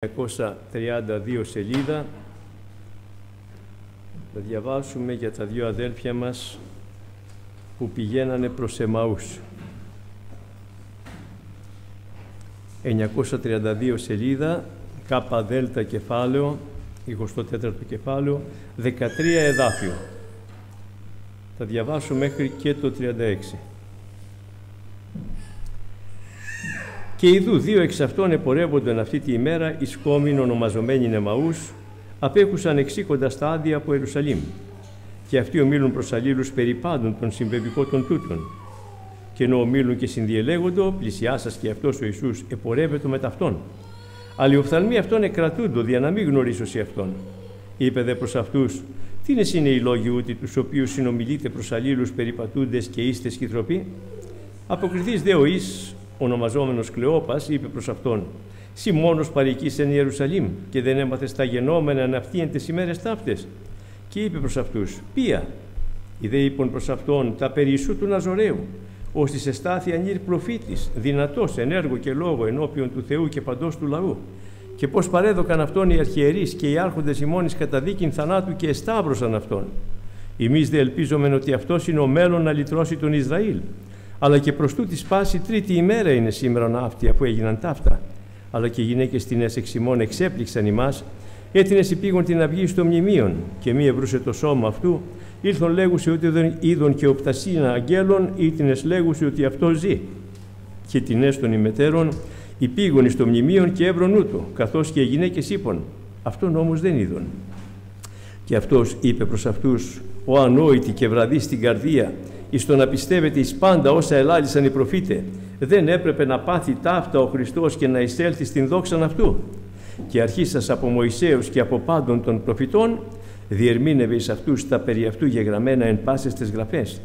232 σελίδα θα διαβάσουμε για τα δύο αδέλφια μας που πηγαίνανε προς Εμαούς. 932 σελίδα, ΚΔ κεφάλαιο, 24ο κεφάλαιο, 13 εδάφιο. Θα διαβάσω μέχρι και το 36. Και ιδού δύο εξ αυτών επορεύονταν αυτή τη ημέρα εις κόμην ονομαζομένην Εμαούς, απέχουσαν εξήκοντα στάδια από Ιερουσαλήμ. Και αυτοί ομίλουν προς αλλήλους περί πάντων των συμβεβικότων τούτων. Και ενώ ομίλουν και συνδιελέγοντο, πλησιάσας και αυτός ο Ιησούς επορεύεται με ταυτόν. Αλλά οι οφθαλμοί αυτών εκρατούντο, δια να μην γνωρίσωσι αυτόν. Είπε δε προς αυτούς, τίνες είναι οι λόγοι ούτι τους οποίους συνομιλείτε προς αλλήλους περιπατούντες και είστε σχητροποί. Αποκριθείς δε ο εις, ονομαζόμενος Κλεόπας, είπε προς αυτόν, «Συ μόνος παροικείς εν Ιερουσαλήμ και δεν έμαθες τα γενόμενα εν αυτοί εν τες ημέρες ταύτες». Και είπε προς αυτούς, «Ποια?» Ιδέ είπον προς αυτόν, «Τα περί Ιησού του Ναζωραίου, ως της εστάθη ανήρ προφήτης, δυνατός εν έργο και λόγο ενώπιον του Θεού και παντός του λαού. Και πώς παρέδωκαν αυτόν οι αρχιερείς και οι άρχοντες ημώνης κατά δίκην θανάτου και εσταύρωσαν αυτόν. Εμείς δε ελπίζομεν ότι αυτός είναι ο μέλλον να λυτρώσει τον Ισραήλ. Αλλά και προς τούτη πάση τρίτη ημέρα είναι σήμερον αυτή αφού έγιναν ταύτα. Αλλά και οι γυναίκες τινές εξ ημών εξέπληξαν ημάς, έτεινες υπήγον την αυγή στο μνημείον, και μη ευρούσε το σώμα αυτού, ήλθον λέγουσε ότι δεν είδον και οπτασίνα αγγέλων, ήτινες λέγουσε ότι αυτό ζει. Και τινές των ημετέρων υπήγον εις το μνημείον και έβρον ούτω, καθώς και οι γυναίκες είπαν, αυτόν όμως δεν είδον. Και αυτός είπε προς αυτούς, ο ανόητη και βραδύ στην καρδία, εις το να πιστεύετε εις πάντα όσα ελάλησαν οι προφήτε, δεν έπρεπε να πάθει ταύτα ο Χριστός και να εισέλθει στην δόξαν αυτού. Και αρχίσας από Μωυσέους και από πάντων των προφητών, διερμήνευε εις αυτούς τα περί αυτού γεγραμμένα εν πάσες τες γραφές.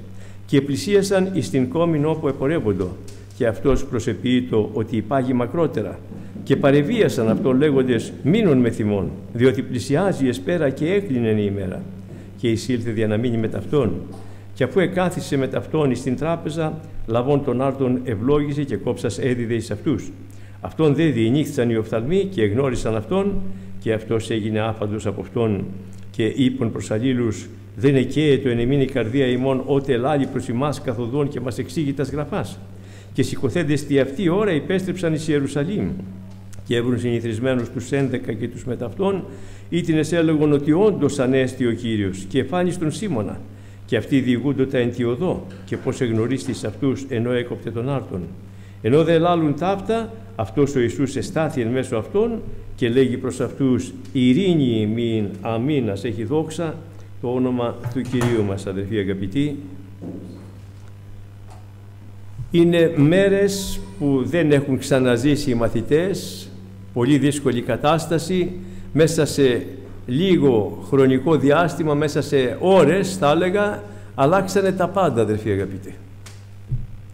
Και πλησίασαν εις την κόμην όπου επορεύοντο, και αυτός προσεποιείτο ότι υπάγει μακρότερα. Και παρεβίασαν αυτόν λέγοντες, μείνον με θυμών, διότι πλησιάζει η εσπέρα και έκλεινεν η ημέρα. Και εισήλθε δια να μείνει με ταυτόν. Και αφού εκάθισε με ταυτόν στην τράπεζα, λαβών τον άρτον ευλόγησε και κόψας έδιδε εις αυτούς. Αυτόν δε διενύχθησαν οι οφθαλμοί και εγνώρισαν αυτόν, και αυτός έγινε άφαντος από αυτόν. Και είπον προς αλλήλους, δεν εκαίεται εν εμήν η καρδία ημών, ότε ελάλη προς ημάς καθοδόν και μας εξήγει τας γραφάς. Και σηκωθέντες τη αυτή ώρα υπέστρεψαν εις Ιερουσαλήμ. Και έβρουν συνηθισμένους τους 11 και τους μεταυτών, ήτινες έλεγον ότι όντως ανέστη ο Κύριος, και εφάνης τον Σίμωνα. Και αυτοί διηγούντοτα εν τη οδό, και πώς εγνωρίστης αυτούς ενώ έκοπτε τον άρτον. Ενώ δε λάλουν ταύτα, αυτός ο Ιησούς εστάθη εν μέσω αυτών και λέγει προς αυτούς, ειρήνη ημίν, αμήνας έχει δόξα, το όνομα του Κυρίου μας, αδελφοί αγαπητοί. Είναι μέρες που δεν έχουν ξαναζήσει οι μαθητές, πολύ δύσκολη κατάσταση, μέσα σε λίγο χρονικό διάστημα, μέσα σε ώρες θα έλεγα, αλλάξανε τα πάντα, αδελφοί αγαπητοί.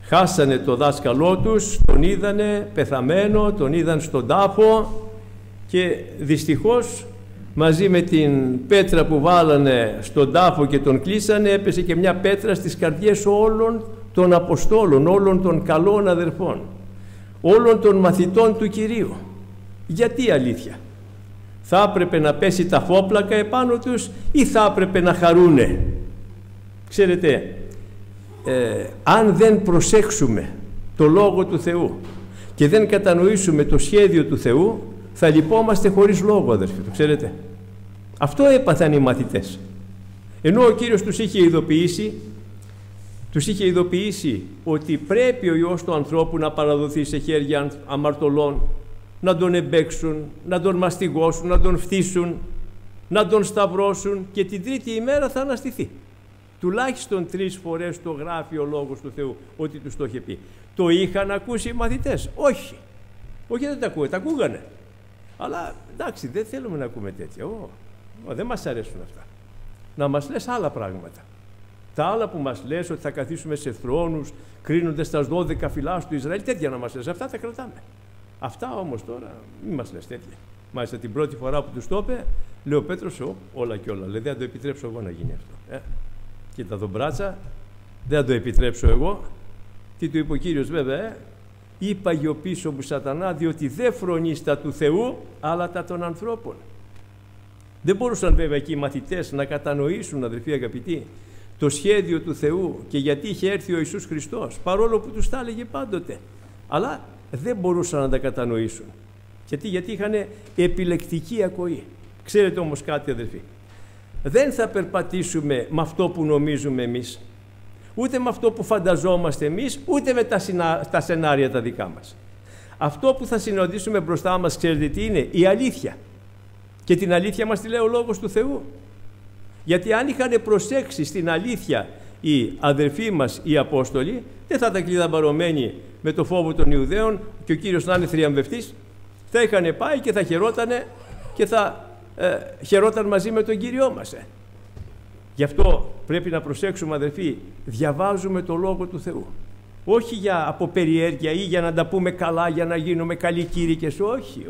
Χάσανε το δάσκαλό τους, τον είδανε πεθαμένο, τον είδαν στον τάφο και δυστυχώς μαζί με την πέτρα που βάλανε στον τάφο και τον κλείσανε, έπεσε και μια πέτρα στις καρδιές όλων των Αποστόλων, όλων των καλών αδερφών, όλων των μαθητών του Κυρίου. Γιατί αλήθεια? Θα έπρεπε να πέσει τα φόπλακα επάνω τους ή θα έπρεπε να χαρούνε? Ξέρετε, αν δεν προσέξουμε το Λόγο του Θεού και δεν κατανοήσουμε το σχέδιο του Θεού, θα λυπόμαστε χωρίς λόγο, αδερφοί, το ξέρετε. Αυτό έπαθαν οι μαθητές. Ενώ ο Κύριος τους είχε ειδοποιήσει ότι πρέπει ο Υιός του ανθρώπου να παραδοθεί σε χέρια αμαρτωλών, να τον εμπέξουν, να τον μαστιγώσουν, να τον φτύσουν, να τον σταυρώσουν και την τρίτη ημέρα θα αναστηθεί. Τουλάχιστον 3 φορές το γράφει ο Λόγος του Θεού ότι τους το είχε πει. Το είχαν ακούσει οι μαθητές? Όχι. Όχι, δεν τα ακούγανε, τα ακούγανε. Αλλά εντάξει, δεν θέλουμε να ακούμε τέτοια. Δεν μας αρέσουν αυτά. Να μας λες άλλα πράγματα. Τα άλλα που μας λες ότι θα καθίσουμε σε θρόνους, κρίνοντας τα 12 φυλάς του Ισραήλ, τέτοια να μας λες, αυτά τα κρατάμε. Αυτά όμως τώρα μην μας λες τέτοια. Μάλιστα την πρώτη φορά που τους το είπε, λέει ο Πέτρος, όλα και όλα. Λέει, δεν θα το επιτρέψω εγώ να γίνει αυτό. Κοίτα τον μπράτσα, δεν θα το επιτρέψω εγώ. Τι του είπε ο Κύριος βέβαια, είπαγε ο πίσω μου σατανά, διότι δεν φρονείς τα του Θεού, αλλά τα των ανθρώπων. Δεν μπορούσαν βέβαια εκεί οι μαθητές να κατανοήσουν, αδελφοί αγαπητοί, το σχέδιο του Θεού και γιατί είχε έρθει ο Ιησούς Χριστός, παρόλο που τους τα έλεγε πάντοτε. Αλλά δεν μπορούσαν να τα κατανοήσουν. Γιατί είχαν επιλεκτική ακοή. Ξέρετε όμως κάτι, αδελφοί, δεν θα περπατήσουμε με αυτό που νομίζουμε εμείς, ούτε με αυτό που φανταζόμαστε εμείς, ούτε με τα σενάρια τα δικά μας. Αυτό που θα συναντήσουμε μπροστά μας, ξέρετε τι είναι? Η αλήθεια. Και την αλήθεια μας τη λέει ο Λόγος του Θεού. Γιατί αν είχαν προσέξει στην αλήθεια οι αδελφοί μας οι Απόστολοι, δεν θα ήταν κλειδαμπαρωμένοι με το φόβο των Ιουδαίων και ο Κύριος να είναι θριαμβευτής. Θα είχαν πάει και θα χαιρότανε και θα χαιρόταν μαζί με τον Κύριό μας. Γι' αυτό πρέπει να προσέξουμε, αδελφοί, διαβάζουμε το Λόγο του Θεού. Όχι από περιέργεια ή για να τα πούμε καλά, για να γίνουμε καλοί κήρυκες. Όχι.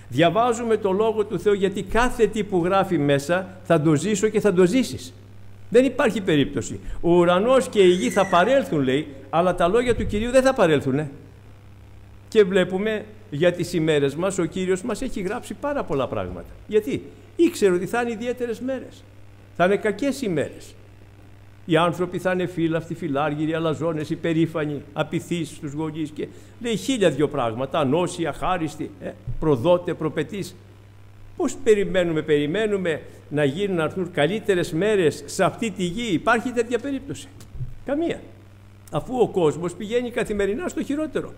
Διαβάζουμε το Λόγο του Θεού γιατί κάθε τι που γράφει μέσα θα το ζήσω και θα το ζήσεις. Δεν υπάρχει περίπτωση. Ο ουρανός και η γη θα παρέλθουν, λέει, αλλά τα λόγια του Κυρίου δεν θα παρέλθουν. Και βλέπουμε για τις ημέρες μας, ο Κύριος μας έχει γράψει πάρα πολλά πράγματα. Γιατί? Ήξερε ότι θα είναι ιδιαίτερες μέρες. Θα είναι κακές ημέρες. Οι άνθρωποι θα είναι φύλαυτοι, φιλάργυροι, αλαζόνες, υπερήφανοι, απειθείς στους γονείς και λέει 1002 πράγματα, ανώσοι, αχάριστοι, προδότε, προπετείς. Πώς περιμένουμε να γίνουν, να έρθουν καλύτερες μέρες σε αυτή τη γη? Υπάρχει τέτοια περίπτωση? Καμία. Αφού ο κόσμος πηγαίνει καθημερινά στο χειρότερο.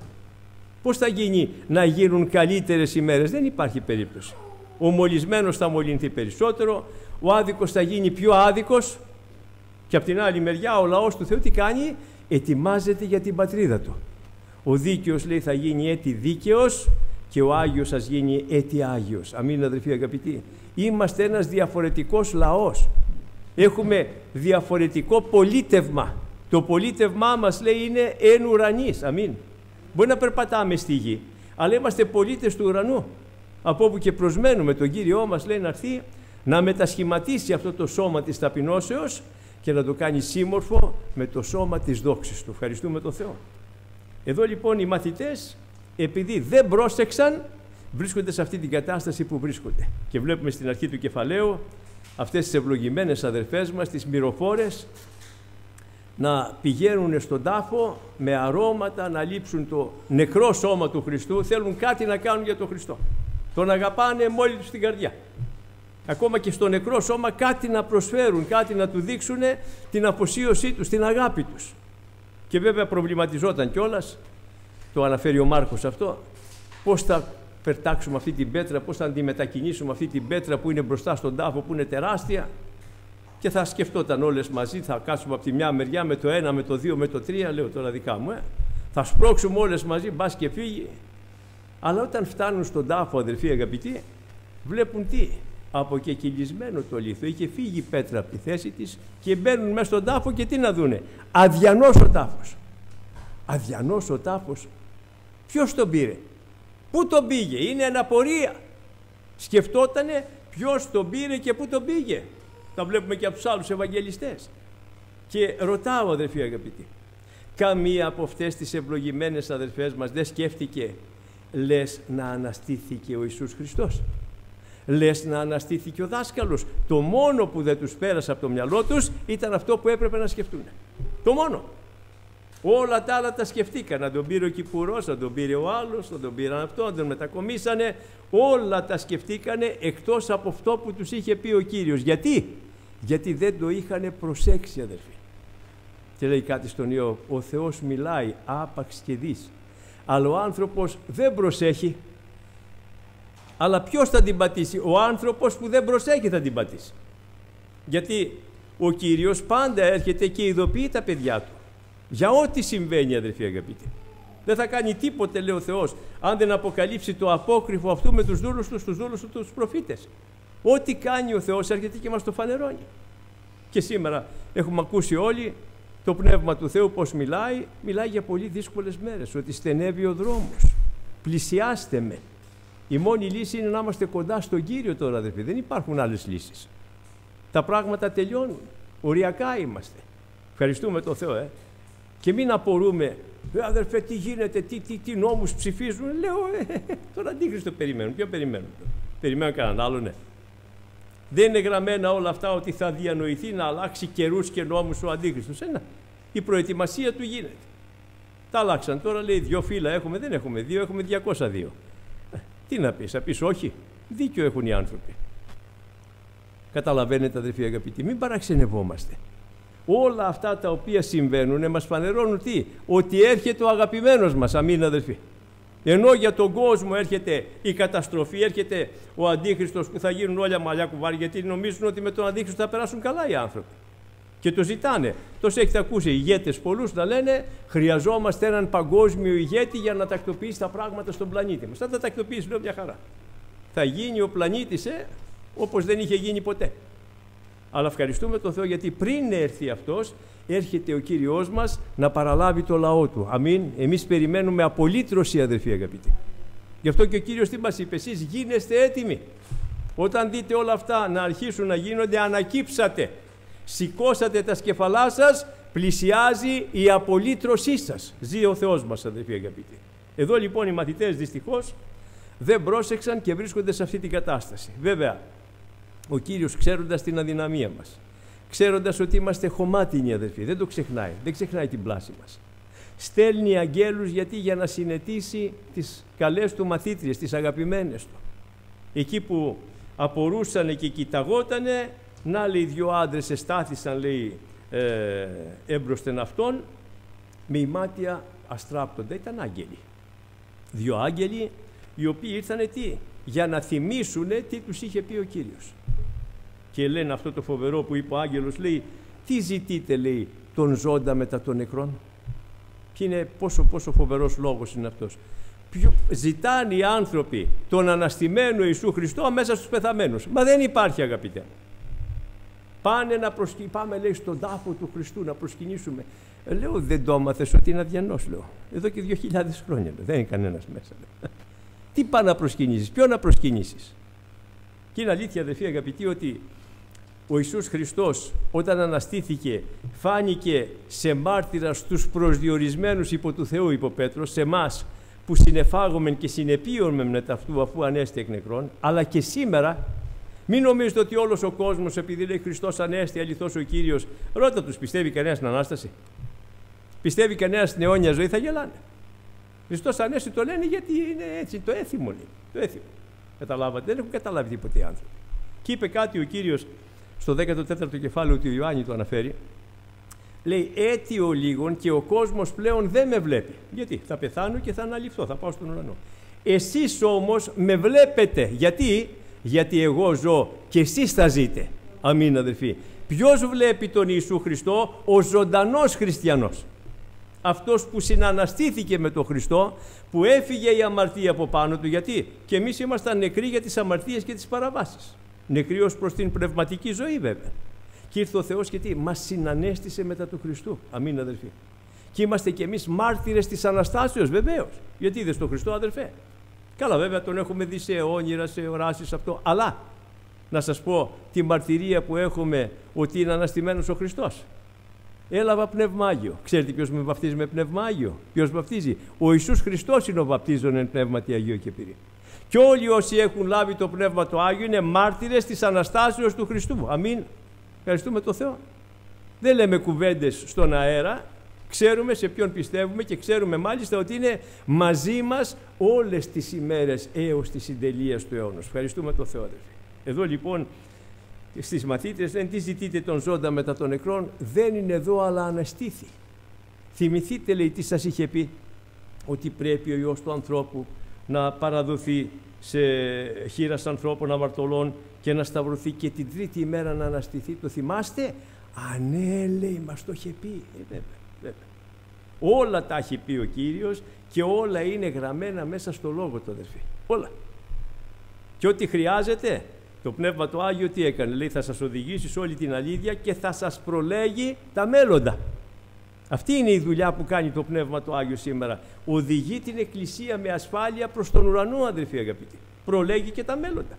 Πώς θα γίνει να γίνουν καλύτερες ημέρες? Δεν υπάρχει περίπτωση. Ο μολυσμένος θα μολυνθεί περισσότερο, ο άδικος θα γίνει πιο άδικος και από την άλλη μεριά ο λαός του Θεού τι κάνει? Ετοιμάζεται για την πατρίδα του. Ο δίκαιος, λέει, θα γίνει έτη δίκαιος και ο Άγιος σας γίνει έτη Άγιος. Αμήν, αδελφοί αγαπητοί. Είμαστε ένας διαφορετικός λαός. Έχουμε διαφορετικό πολίτευμα. Το πολίτευμά μας, λέει, είναι εν ουρανής. Αμήν. Μπορεί να περπατάμε στη γη, αλλά είμαστε πολίτες του ουρανού. Από όπου και προσμένουμε τον Κύριό μας, λέει, να έρθει να μετασχηματίσει αυτό το σώμα της ταπεινώσεως και να το κάνει σύμμορφο με το σώμα της δόξης του. Ευχαριστούμε τον Θεό. Εδώ λοιπόν οι μαθητές, επειδή δεν πρόσεξαν, βρίσκονται σε αυτή την κατάσταση που βρίσκονται. Και βλέπουμε στην αρχή του κεφαλαίου αυτές τις ευλογημένες αδερφές μας, τις μυροφόρες, να πηγαίνουν στον τάφο με αρώματα, να λείψουν το νεκρό σώμα του Χριστού. Θέλουν κάτι να κάνουν για τον Χριστό. Τον αγαπάνε μόλι τους στην καρδιά. Ακόμα και στο νεκρό σώμα κάτι να προσφέρουν, κάτι να του δείξουν την αφοσίωσή τους, την αγάπη τους. Και βέβαια προβληματιζόταν κιόλας, το αναφέρει ο Μάρκος αυτό, πώς θα πετάξουμε αυτή την πέτρα, πώς θα αντιμετακινήσουμε αυτή την πέτρα που είναι μπροστά στον τάφο, που είναι τεράστια. Και θα σκεφτόταν όλες μαζί, θα κάτσουμε από τη μια μεριά με το 1, με το 2, με το 3, λέω τώρα δικά μου, θα σπρώξουμε όλες μαζί, μπας και φύγει. Αλλά όταν φτάνουν στον τάφο, αδελφοί αγαπητοί, βλέπουν τι? Αποκεκυλισμένο το λίθο, είχε φύγει η πέτρα από τη θέση της και μπαίνουν μέσα στον τάφο και τι να δούνε? Αδιανός ο τάφος. Αδιανός ο τάφος. Ποιος τον πήρε? Πού τον πήγε? Είναι αναπορία. Σκεφτότανε ποιος τον πήρε και πού τον πήγε. Τα βλέπουμε και από τους άλλους Ευαγγελιστές. Και ρωτάω, αδελφοί αγαπητοί, καμία από αυτές τις ευλογημένες αδελφές μας δεν σκέφτηκε, λες να αναστήθηκε ο Ιησούς Χριστός? Λες να αναστήθηκε ο δάσκαλος? Το μόνο που δεν τους πέρασε από το μυαλό τους ήταν αυτό που έπρεπε να σκεφτούν. Το μόνο. Όλα τα άλλα τα σκεφτήκαν. Να τον πήρε ο Κυπουρός, να τον πήρε ο άλλος, να τον πήραν αυτό, να τον μετακομίσανε. Όλα τα σκεφτήκανε εκτός από αυτό που τους είχε πει ο Κύριος. Γιατί? Γιατί δεν το είχαν προσέξει, αδελφοί. Και λέει κάτι στον Υιώβ, ο Θεός μιλάει άπαξ και δεις. Αλλά ο άνθρωπος δεν προσέχει. Αλλά ποιος θα την πατήσει? Ο άνθρωπος που δεν προσέχει θα την πατήσει. Γιατί ο Κύριος πάντα έρχεται και ειδοποιεί τα παιδιά του. Για ό,τι συμβαίνει, αδελφοί αγαπητοί. Δεν θα κάνει τίποτε, λέει ο Θεός, αν δεν αποκαλύψει το απόκριφο αυτού με τους δούλους του, τους προφήτες. Ό,τι κάνει ο Θεός έρχεται και μας το φανερώνει. Και σήμερα έχουμε ακούσει όλοι το Πνεύμα του Θεού πώς μιλάει. Μιλάει για πολύ δύσκολες μέρες, ότι στενεύει ο δρόμος. Πλησιάστε με. Η μόνη λύση είναι να είμαστε κοντά στον Κύριο τώρα, αδελφοί. Δεν υπάρχουν άλλες λύσεις. Τα πράγματα τελειώνουν. Οριακά είμαστε. Ευχαριστούμε τον Θεό, Και μην απορούμε Αδερφέ, τι γίνεται, τι νόμους ψηφίζουν? Λέω, τον Αντίχριστο περιμένουν. Ποιο περιμένουν? Περιμένουν κανέναν άλλο? Ναι. Δεν είναι γραμμένα όλα αυτά ότι θα διανοηθεί να αλλάξει καιρούς και νόμους ο Αντίχριστος? Η προετοιμασία του γίνεται. Τα αλλάξαν τώρα, λέει, 2 φύλλα έχουμε, δεν έχουμε 2, έχουμε 202. Τι να πεις, θα πεις όχι? Δίκιο έχουν οι άνθρωποι. Καταλαβαίνετε, αδερφοί αγαπητοί, μην παραξενευόμαστε. Όλα αυτά τα οποία συμβαίνουν μας φανερώνουν τι? Ότι έρχεται ο αγαπημένος μας. Αμήν, αδερφοί. Ενώ για τον κόσμο έρχεται η καταστροφή, έρχεται ο Αντίχριστος που θα γίνουν όλα μαλλιά κουβάρια, γιατί νομίζουν ότι με τον Αντίχριστο θα περάσουν καλά οι άνθρωποι. Και το ζητάνε. Τόσο έχετε ακούσει ηγέτες πολλούς να λένε, χρειαζόμαστε έναν παγκόσμιο ηγέτη για να τακτοποιήσει τα πράγματα στον πλανήτη μας. Θα τα τακτοποιήσει, λέω, μια χαρά. Θα γίνει ο πλανήτης όπως δεν είχε γίνει ποτέ. Αλλά ευχαριστούμε τον Θεό, γιατί πριν έρθει αυτός, έρχεται ο Κύριος μας να παραλάβει το λαό του. Αμήν. Εμείς περιμένουμε απολύτρωση, αδερφοί αγαπητοί. Γι' αυτό και ο Κύριος τι μας είπε? Εσείς γίνεστε έτοιμοι. Όταν δείτε όλα αυτά να αρχίσουν να γίνονται, ανακύψατε. Σηκώσατε τα σκεφαλά σας, πλησιάζει η απολύτρωσή σας. Ζει ο Θεός μας, αδερφοί αγαπητοί. Εδώ λοιπόν οι μαθητές δυστυχώς δεν πρόσεξαν και βρίσκονται σε αυτή την κατάσταση. Βέβαια, ο Κύριος, ξέροντας την αδυναμία μας, ξέροντας ότι είμαστε χωμάτινοι, αδερφοί, δεν το ξεχνάει, δεν ξεχνάει την πλάση μας. Στέλνει αγγέλους, γιατί? Για να συνετίσει τις καλές του μαθήτριες, τις αγαπημένες του. Εκεί που απορούσανε και κοιταγότανε, να, λέει, 2 άντρες εστάθησαν, λέει, έμπροσθεν αυτόν, με ημάτια αστράπτοντα. Ήταν άγγελοι. 2 άγγελοι, οι οποίοι ήρθανε τι? Για να θυμίσουνε τι τους είχε πει ο Κύριος. Και λένε αυτό το φοβερό που είπε ο άγγελος, λέει, τι ζητείτε, λέει, τον ζώντα μετά των νεκρών? Και είναι πόσο φοβερός λόγος είναι αυτός. Ζητάνε οι άνθρωποι τον αναστημένο Ιησού Χριστό μέσα στους πεθαμένους. Μα δεν υπάρχει, αγαπητέ. Πάνε πάμε, λέει, στον τάφο του Χριστού να προσκυνήσουμε. Λέω, δεν το άμαθες ότι είναι αδιανός? Λέω, εδώ και 2.000 χρόνια, δεν είναι κανένας μέσα. Τι πάνε να προσκυνήσεις, ποιον να προσκυνήσεις? Και είναι αλήθεια, αδερφοί αγαπητοί, ότι ο Ιησούς Χριστός όταν αναστήθηκε φάνηκε σε μάρτυρα στους προσδιορισμένους υπό του Θεού, είπε ο Πέτρος, σε εμάς που συνεφάγομεν και συνεπίωμεν μετά αυτού αφού ανέστη εκ νεκρών. Αλλά και σήμερα μην νομίζετε ότι όλος ο κόσμος, επειδή λέει Χριστός ανέστη, αληθώς ο Κύριος, ρώτα τους, πιστεύει κανένας στην Ανάσταση? Πιστεύει κανένας στην αιώνια ζωή? Θα γελάνε. Χριστός ανέστη το λένε γιατί είναι έτσι, το έθιμο λέει. Το έθιμο. Καταλάβατε? Δεν έχουν καταλάβει τίποτε οι άνθρωποι. Και είπε κάτι ο Κύριος στο 14ο κεφάλαιο του Ιωάννη, το αναφέρει. Λέει, αίτιο λίγον και ο κόσμος πλέον δεν με βλέπει. Γιατί? Θα πεθάνω και θα αναλυφθώ, θα πάω στον ουρανό. Εσείς όμως με βλέπετε. Γιατί? Γιατί εγώ ζω και εσείς θα ζείτε. Αμήν, αδελφοί. Ποιος βλέπει τον Ιησού Χριστό? Ο ζωντανός χριστιανός. Αυτός που συναναστήθηκε με τον Χριστό, που έφυγε η αμαρτία από πάνω του. Γιατί? Και εμείς ήμασταν νεκροί για τις αμαρτίες και τις παραβάσεις. Νεκροί ως προς την πνευματική ζωή, βέβαια. Και ήρθε ο Θεός και τι? Μας συνανέστησε μετά του Χριστού. Αμήν, αδελφοί. Και είμαστε κι εμείς μάρτυρες της Αναστάσεως, βεβαίως. Γιατί είδες τον Χριστό, αδελφέ? Καλά, βέβαια τον έχουμε δει σε όνειρα, σε οράσεις, αυτό. Αλλά να σας πω τη μαρτυρία που έχουμε ότι είναι αναστημένος ο Χριστός. Έλαβα Πνεύμα Άγιο. Ξέρετε ποιος με βαπτίζει με Πνεύμα Άγιο? Ποιος βαπτίζει? Ο Ιησούς Χριστός είναι ο βαπτίζων εν Πνεύματι Αγίου και Πυρή. Και όλοι όσοι έχουν λάβει το Πνεύμα το Άγιο είναι μάρτυρες της Αναστάσεως του Χριστού. Αμήν. Ευχαριστούμε τον Θεό. Δεν λέμε κουβέντες στον αέρα. Ξέρουμε σε ποιον πιστεύουμε και ξέρουμε μάλιστα ότι είναι μαζί μας όλες τις ημέρες έως τη συντελεία του αιώνος. Ευχαριστούμε τον Θεό, αδελφοί. Εδώ λοιπόν στις μαθήτρες λένε, τι ζητείτε τον ζώντα μετά των νεκρών? Δεν είναι εδώ, αλλά αναστήθη. Θυμηθείτε, λέει, τι σας είχε πει? Ότι πρέπει ο Υιός του ανθρώπου να παραδοθεί σε χείρας ανθρώπων αμαρτωλών και να σταυρωθεί και την τρίτη ημέρα να αναστηθεί. Το θυμάστε? Α, ναι, λέει, μας το είχε πει. Βέβαια. Όλα τα έχει πει ο Κύριος και όλα είναι γραμμένα μέσα στο Λόγο του, αδερφοί. Όλα. Και ό,τι χρειάζεται, το Πνεύμα το Άγιο τι έκανε? Λέει, θα σας οδηγήσει σε όλη την αλήθεια και θα σας προλέγει τα μέλλοντα. Αυτή είναι η δουλειά που κάνει το Πνεύμα το Άγιο σήμερα. Οδηγεί την Εκκλησία με ασφάλεια προς τον ουρανό, αδερφοί αγαπητοί. Προλέγει και τα μέλλοντα.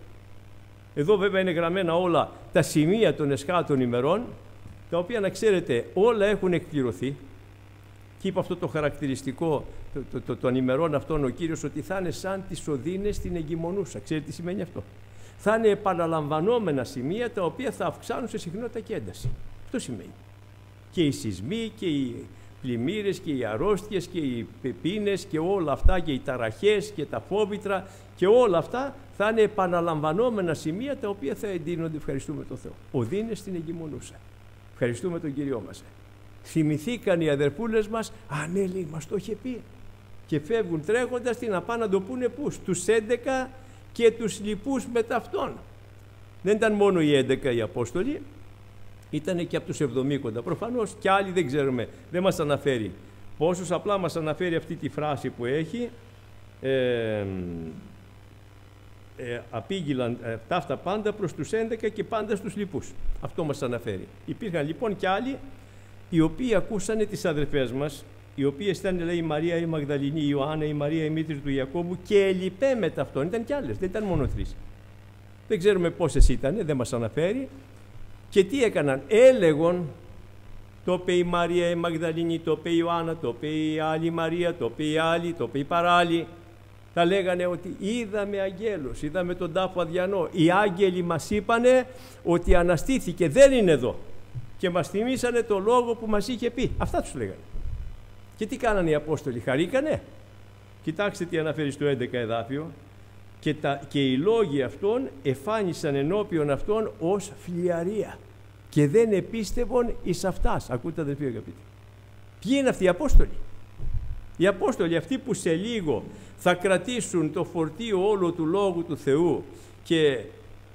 Εδώ βέβαια είναι γραμμένα όλα τα σημεία των εσχάτων ημερών, τα οποία, να ξέρετε, όλα έχουν εκπληρωθεί. Και είπε αυτό το χαρακτηριστικό των ημερών αυτών ο Κύριος, ότι θα είναι σαν τις οδύνες στην εγκυμονούσα. Ξέρετε τι σημαίνει αυτό? Θα είναι επαναλαμβανόμενα σημεία τα οποία θα αυξάνουν σε συχνότητα και ένταση. Αυτό σημαίνει. Και οι σεισμοί και οι πλημμύρες και οι αρρώστιες και οι πείνες και όλα αυτά και οι ταραχές και τα φόβητρα και όλα αυτά θα είναι επαναλαμβανόμενα σημεία τα οποία θα εντείνονται. Ευχαριστούμε τον Θεό. Οδύνες στην εγκυμονούσα. Ευχαριστούμε τον Κύριό μας. Θυμηθήκαν οι αδερφούλες μας, ναι, λέει, μας το είχε πει. Και φεύγουν τρέχοντας να πάνε να το πούνε πού? Στους 11 και τους λοιπούς μετά αυτόν. Δεν ήταν μόνο οι 11 οι Απόστολοι, ήταν και από τους 70. Προφανώς και άλλοι δεν ξέρουμε, δεν μας αναφέρει πόσους, απλά μας αναφέρει αυτή τη φράση που έχει, απήγγειλαν ταύτα πάντα προς τους 11 και πάντα στους λοιπούς. Αυτό μας αναφέρει. Υπήρχαν λοιπόν και άλλοι οι οποίοι ακούσανε τις αδερφές μας, οι οποίες ήταν, λέει, η Μαρία η Μαγδαληνή, η Ιωάννα, η Μαρία η μήτρη του Ιακώβου, και ελιπέ με ταυτόν. Ήταν κι άλλες, δεν ήταν μόνο 3. Δεν ξέρουμε πόσες ήταν, δεν μας αναφέρει. Και τι έκαναν? Έλεγον, το είπε η Μαρία η Μαγδαληνή, το είπε η Ιωάννα, το είπε η άλλη Μαρία, το είπε η άλλη, το είπε η παράλλη. Τα λέγανε ότι είδαμε αγγέλους, είδαμε τον τάφο αδιανό. Οι άγγελοι μας είπανε ότι αναστήθηκε, δεν είναι εδώ. Και μας θυμήσανε το λόγο που μας είχε πει. Αυτά τους λέγανε. Και τι κάνανε οι Απόστολοι? Χαρήκανε? Κοιτάξτε τι αναφέρει στο 11 εδάφιο. Και οι λόγοι αυτών εφάνισαν ενώπιον αυτών ως φλιαρία και δεν επίστευον εις αυτάς. Ακούτε, αδελφοί αγαπητοί. Ποιοι είναι αυτοί οι Απόστολοι? Οι Απόστολοι αυτοί που σε λίγο θα κρατήσουν το φορτίο όλο του Λόγου του Θεού και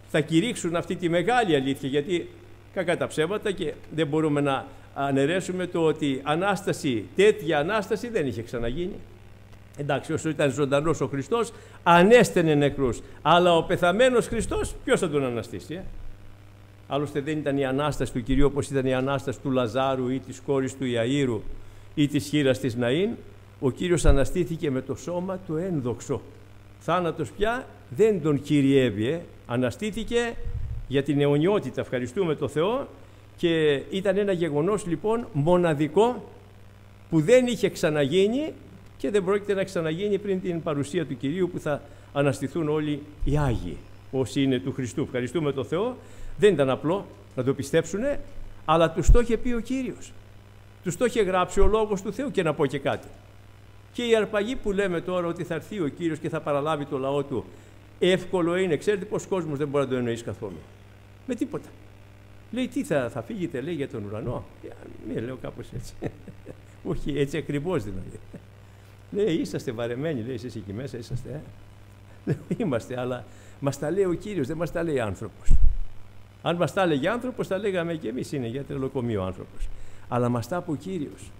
θα κηρύξουν αυτή τη μεγάλη αλήθεια, γιατί κακά τα ψέματα και δεν μπορούμε να αναιρέσουμε το ότι Ανάσταση, τέτοια Ανάσταση δεν είχε ξαναγίνει. Εντάξει, όσο ήταν ζωντανός ο Χριστός, ανέστενε νεκρούς. Αλλά ο πεθαμένος Χριστός, ποιος θα τον αναστήσει? Άλλωστε δεν ήταν η Ανάσταση του Κυρίου όπως ήταν η Ανάσταση του Λαζάρου ή της κόρης του Ιαΐρου ή της χήρας της Ναΐν. Ο Κύριος αναστήθηκε με το σώμα του ένδοξο. Θάνατος πια δεν τον κυριεύει. Αναστήθηκε για την αιωνιότητα. Ευχαριστούμε τον Θεό. Και ήταν ένα γεγονός λοιπόν μοναδικό που δεν είχε ξαναγίνει και δεν πρόκειται να ξαναγίνει πριν την παρουσία του Κυρίου, που θα αναστηθούν όλοι οι Άγιοι όσοι είναι του Χριστού. Ευχαριστούμε τον Θεό. Δεν ήταν απλό να το πιστέψουνε, αλλά τους το είχε πει ο Κύριος. Τους το είχε γράψει ο Λόγος του Θεού. Και να πω και κάτι. Και η αρπαγή που λέμε τώρα ότι θα έρθει ο Κύριος και θα παραλάβει το λαό του, εύκολο είναι. Ξέρετε πως κόσμος δεν μπορεί να το εννοήσει καθόλου? Με τίποτα. Λέει, τι θα φύγετε, λέει, για τον ουρανό? Μην λέω κάπως έτσι. Όχι, έτσι ακριβώς δηλαδή. Λέει, είσαστε βαρεμένοι, λέει, εσείς εκεί μέσα είσαστε. Είμαστε, αλλά μας τα λέει ο Κύριος, δεν μας τα λέει άνθρωπος. Αν μας τα έλεγε άνθρωπος, τα λέγαμε και εμείς, είναι για τρελοκομείο άνθρωπος. Αλλά μας τα είπε ο Κύριος.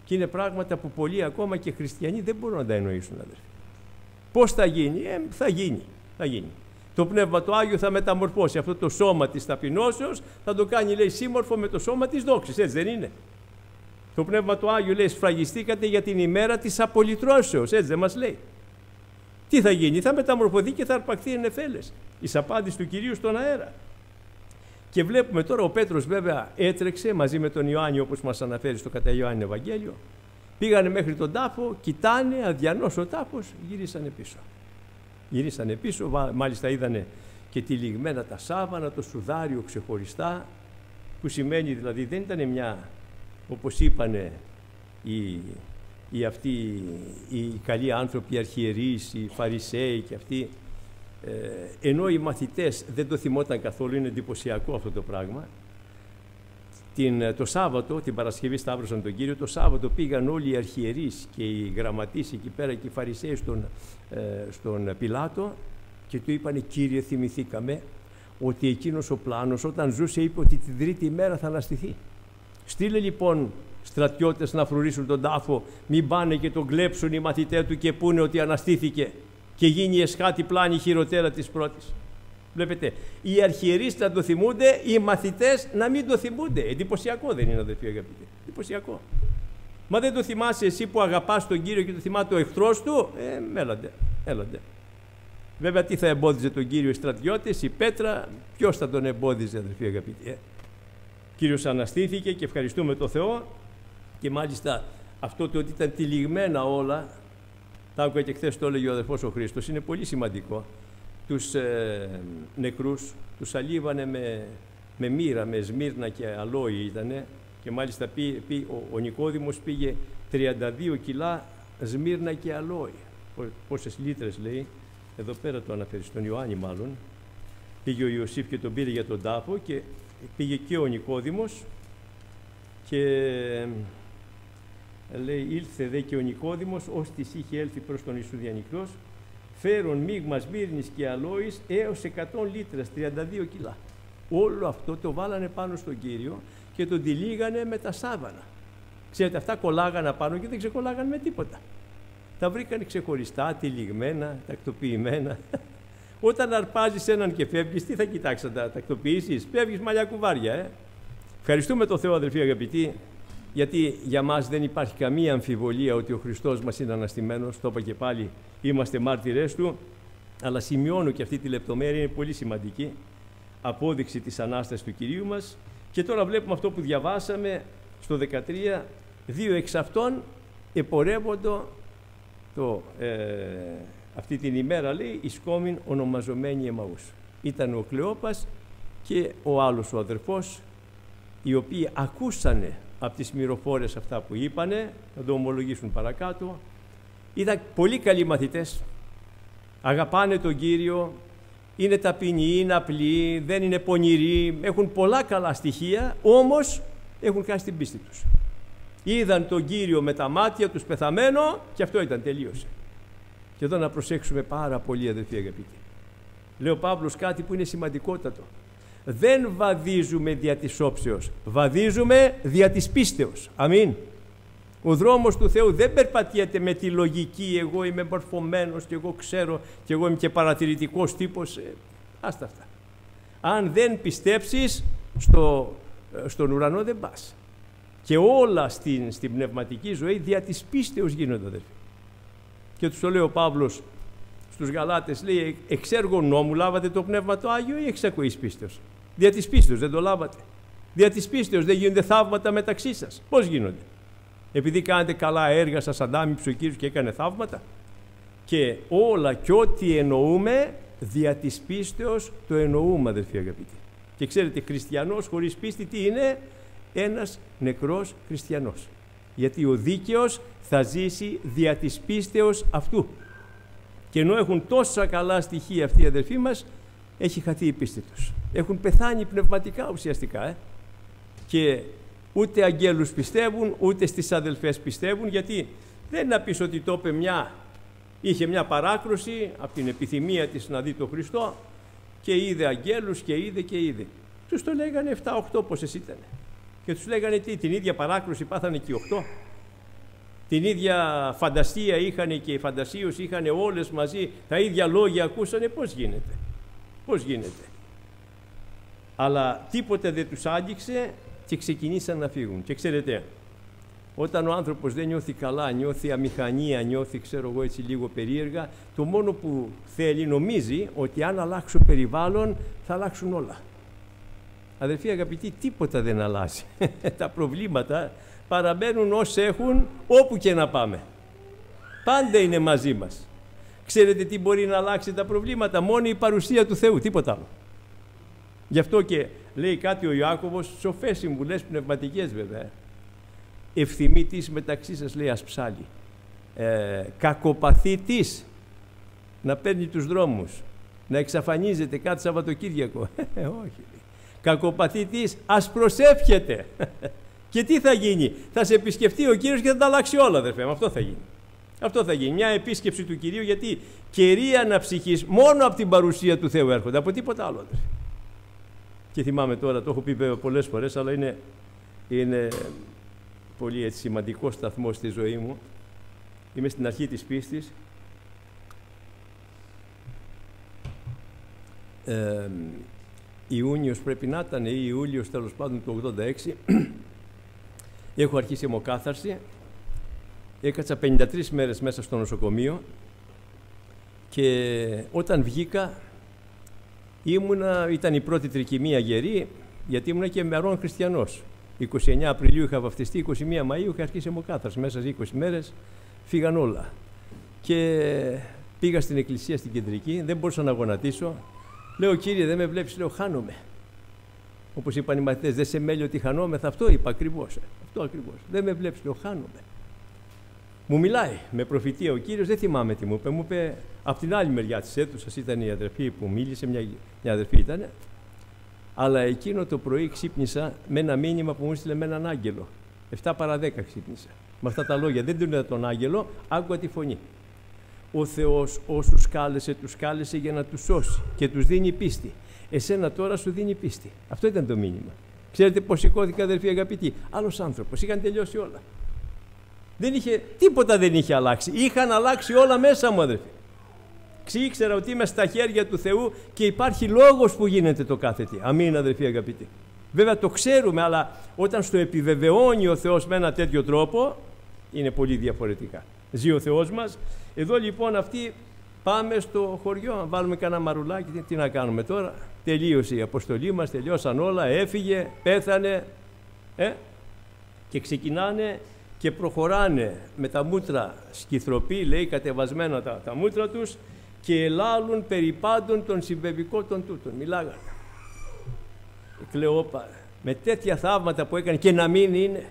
Και είναι πράγματα που πολλοί ακόμα και χριστιανοί δεν μπορούν να τα εννοήσουν, αδερφοί. Πώς θα γίνει? Θα γίνει. Το Πνεύμα το Άγιο θα μεταμορφώσει αυτό το σώμα της ταπεινώσεως, θα το κάνει, λέει, σύμμορφο με το σώμα της δόξης. Έτσι δεν είναι? Το Πνεύμα του Άγιο λέει, σφραγιστήκατε για την ημέρα της απολυτρώσεως. Έτσι δεν μας λέει? Τι θα γίνει? Θα μεταμορφωθεί και θα αρπαχθεί εν νεφέλες. Εις απάντηση του Κυρίου στον αέρα. Και βλέπουμε τώρα, ο Πέτρος βέβαια έτρεξε μαζί με τον Ιωάννη, όπως μας αναφέρει στο κατά Ιωάννη Ευαγγέλιο. Πήγανε μέχρι τον τάφο, κοιτάνε, αδιανός ο τάφος, γυρίσανε πίσω. Μάλιστα είδανε και τυλιγμένα τα σάβανα, το σουδάριο ξεχωριστά, που σημαίνει δηλαδή δεν ήταν μια, όπως είπανε οι καλοί άνθρωποι, οι αρχιερείς, οι Φαρισαίοι και αυτοί, ενώ οι μαθητές δεν το θυμόταν καθόλου. Είναι εντυπωσιακό αυτό το πράγμα. Το Σάββατο, την Παρασκευή σταύρωσαν τον Κύριο, το Σάββατο πήγαν όλοι οι αρχιερείς και οι γραμματείς εκεί πέρα και οι Φαρισαίοι στον Πιλάτο και του είπανε, Κύριε, θυμηθήκαμε ότι εκείνος ο πλάνος όταν ζούσε είπε ότι την τρίτη μέρα θα αναστηθεί. Στείλε λοιπόν στρατιώτες να φρουρήσουν τον τάφο, μην πάνε και τον κλέψουν οι μαθητές του και πούνε ότι αναστήθηκε και γίνει η εσχάτη πλάνη χειροτέρα της πρώτης. Βλέπετε, οι αρχιερείς να το θυμούνται, οι μαθητές να μην το θυμούνται. Εντυπωσιακό δεν είναι, αδελφοί αγαπητοί? Εντυπωσιακό. Μα δεν το θυμάσαι εσύ που αγαπάς τον Κύριο και το θυμάται ο εχθρός του? Έλατε. Βέβαια, τι θα εμπόδιζε τον Κύριο? Οι στρατιώτες, η πέτρα? Ποιος θα τον εμπόδιζε, αδελφοί αγαπητοί? Κύριος αναστήθηκε και ευχαριστούμε τον Θεό. Και μάλιστα αυτό το ότι ήταν τυλιγμένα όλα, τα άκουγα και χθες το έλεγε ο αδερφός ο Χρήστος, είναι πολύ σημαντικό. Τους νεκρούς τους αλίβανε με μοίρα, με σμύρνα και αλόι ήτανε, και μάλιστα ο Νικόδημος πήγε 32 κιλά σμύρνα και αλόι. Πόσες λίτρες λέει, εδώ πέρα το αναφέρει, στον Ιωάννη μάλλον. Πήγε ο Ιωσήφ και τον πήρε για τον τάφο, και πήγε και ο Νικόδημος, και λέει, ήλθε δε και ο Νικόδημος, ως της είχε έλθει προς τον Ιησού διανυκτός, φέρον μείγμα σμύρνης και αλόης έως 100 λίτρες, 32 κιλά. Όλο αυτό το βάλανε πάνω στον Κύριο και τον τυλίγανε με τα σάβανα. Ξέρετε, αυτά κολλάγανε πάνω και δεν ξεκολλάγανε με τίποτα. Τα βρήκανε ξεχωριστά, τυλιγμένα, τακτοποιημένα. Όταν αρπάζεις έναν και φεύγεις, τι θα κοιτάξεις, να τα τακτοποιήσεις? Φεύγεις μαλλιά κουβάρια, Ευχαριστούμε τον Θεό, αδελφοί αγαπητοί, γιατί για μας δεν υπάρχει καμία αμφιβολία ότι ο Χριστός μας είναι αναστημένος. Το είπα και πάλι, είμαστε μάρτυρες Του, αλλά σημειώνω και αυτή τη λεπτομέρεια, είναι πολύ σημαντική, απόδειξη της Ανάστασης του Κυρίου μας. Και τώρα βλέπουμε αυτό που διαβάσαμε στο 13, δύο εξ αυτών επορεύοντο αυτή την ημέρα, λέει, ισκόμην ονομαζομένοι Εμαούς. Ήταν ο Κλεόπας και ο άλλος ο αδερφός, οι οποίοι ακούσανε από τις μυροφόρες αυτά που είπανε, θα το ομολογήσουν παρακάτω. Ήταν πολύ καλοί μαθητές, αγαπάνε τον Κύριο, είναι ταπεινοί, είναι απλοί, δεν είναι πονηροί, έχουν πολλά καλά στοιχεία, όμως έχουν χάσει την πίστη τους. Είδαν τον Κύριο με τα μάτια τους πεθαμένο και αυτό ήταν, τελείωσε. Και εδώ να προσέξουμε πάρα πολύ, αδελφοί αγαπητοί. Λέει ο Παύλος κάτι που είναι σημαντικότατο. Δεν βαδίζουμε δια της όψεως, βαδίζουμε δια της πίστεως. Αμήν. Ο δρόμος του Θεού δεν περπατιέται με τη λογική, εγώ είμαι μορφωμένος και εγώ ξέρω και εγώ είμαι και παρατηρητικός τύπος. Άστα αυτά. Αν δεν πιστέψεις, στον ουρανό δεν πας. Και όλα στην πνευματική ζωή δια της πίστεως γίνονται, αδελφοί. Και τους το λέει ο Παύλος στους Γαλάτες, λέει, εξ έργων νόμου λάβατε το Πνεύμα το Άγιο ή εξ ακοής πίστεως? Δια της πίστεως δεν το λάβατε? Δια της πίστεως δεν γίνονται θαύματα μεταξύ σας? Πώς γίνονται? Επειδή κάνετε καλά έργα, σας αντάμιψε ο Κύριος και έκανε θαύματα? Και όλα και ό,τι εννοούμε δια της πίστεως το εννοούμε, αδελφοί αγαπητοί. Και ξέρετε, χριστιανός χωρίς πίστη τι είναι? Ένας νεκρός χριστιανός. Γιατί ο δίκαιος θα ζήσει δια της πίστεως αυτού. Και ενώ έχουν τόσα καλά στοιχεία αυτοί οι αδελφοί μας, έχει χαθεί η πίστη τους. Έχουν πεθάνει πνευματικά ουσιαστικά. Και ούτε αγγέλους πιστεύουν, ούτε στις αδελφές πιστεύουν, γιατί δεν να πεις ότι το είπε είχε μια παράκρουση από την επιθυμία της να δει τον Χριστό και είδε αγγέλους και είδε. Τους το λέγανε 7-8 πόσες ήταν. Και τους λέγανε τι, την ίδια παράκρουση πάθανε και 8. Την ίδια φαντασία είχαν και η φαντασίωση είχαν όλες μαζί, τα ίδια λόγια ακούσανε. Πώς γίνεται? Αλλά τίποτε δεν τους άγγιξε και ξεκινήσαν να φύγουν. Και ξέρετε, όταν ο άνθρωπος δεν νιώθει καλά, νιώθει αμηχανία, νιώθει έτσι λίγο περίεργα, το μόνο που θέλει, νομίζει ότι αν αλλάξω περιβάλλον θα αλλάξουν όλα. Αδελφοί αγαπητοί, τίποτα δεν αλλάζει. Τα προβλήματα παραμένουν όσοι έχουν όπου και να πάμε. Πάντα είναι μαζί μας. Ξέρετε τι μπορεί να αλλάξει τα προβλήματα? Μόνο η παρουσία του Θεού, τίποτα άλλο. Γι' αυτό και λέει κάτι ο Ιάκωβος, σοφές συμβουλές πνευματικές βέβαια. Ευθυμήτης μεταξύ σας, λέει, ασψάλη. Κακοπαθήτης να παίρνει τους δρόμους, να εξαφανίζεται κάτι Σαββατοκύριακο. Όχι. Κακοπαθήτης ας προσεύχεται. Και τι θα γίνει? Θα σε επισκεφτεί ο Κύριος και θα τα αλλάξει όλα, αδερφέ. Αυτό θα γίνει. Αυτό θα γίνει. Μια επίσκεψη του Κυρίου, γιατί κερί αναψυχής μόνο από την παρουσία του Θεού έρχονται, από τίποτα άλλο, αδερφέ. Και θυμάμαι τώρα, το έχω πει πολλές φορές, αλλά είναι πολύ σημαντικό σταθμό στη ζωή μου. Είμαι στην αρχή της πίστης. Ιούνιος πρέπει να ήταν, ή Ιούλιος τέλος πάντων του 86. Έχω αρχίσει αιμοκάθαρση. Έκατσα 53 μέρες μέσα στο νοσοκομείο και όταν βγήκα ήταν η πρώτη τρικυμία γερή, γιατί ήμουνα και μερών χριστιανός. 29 Απριλίου είχα βαφτιστεί, 21 Μαΐου είχα αρχίσει αιμοκάθαρση. Μέσα σε 20 μέρες φύγαν όλα. Και πήγα στην εκκλησία στην κεντρική, δεν μπορούσα να γονατίσω. Λέω, Κύριε, δεν με βλέπεις? Λέω, χάνομαι. Όπως είπαν οι μαθητές, δεν σε μέλει ότι χανόμεθα. Αυτό είπα ακριβώς. Αυτό ακριβώς. Δεν με βλέπεις? Λέω, χάνομαι. Μου μιλάει με προφητεία ο Κύριος, δεν θυμάμαι τι μου είπε. Μου είπε από την άλλη μεριά της αίθουσας, ήταν η αδερφή που μίλησε, μια αδερφή ήταν. Αλλά εκείνο το πρωί ξύπνησα με ένα μήνυμα που μου έστειλε με έναν άγγελο. 7 παρά 10 ξύπνησα. Με αυτά τα λόγια, δεν τον είδα τον άγγελο, άκουγα τη φωνή. Ο Θεός όσους κάλεσε, τους κάλεσε για να τους σώσει και τους δίνει πίστη. Εσένα τώρα σου δίνει πίστη. Αυτό ήταν το μήνυμα. Ξέρετε πώς σηκώθηκα, αδερφοί αγαπητοί? Άλλος άνθρωπος, είχαν τελειώσει όλα. Τίποτα δεν είχε αλλάξει. Είχαν αλλάξει όλα μέσα μου, αδερφοί. Ήξερα ότι είμαι στα χέρια του Θεού και υπάρχει λόγος που γίνεται το κάθε τι. Αμήν, αδερφοί αγαπητοί. Βέβαια το ξέρουμε, αλλά όταν στο επιβεβαιώνει ο Θεός με ένα τέτοιο τρόπο, είναι πολύ διαφορετικά. Ζει ο Θεός μας. Εδώ λοιπόν αυτοί πάμε στο χωριό, να βάλουμε κανένα μαρουλάκι, τι να κάνουμε τώρα? Τελείωσε η αποστολή μας, τελειώσαν όλα, έφυγε, πέθανε. Και ξεκινάνε και προχωράνε με τα μούτρα σκυθροπή, λέει, κατεβασμένα τα μούτρα τους, και ελάλουν περί πάντων των συμβεβικών των τούτων. Μιλάγανε. Η Κλεόπα, με τέτοια θαύματα που έκανε, και να μην είναι.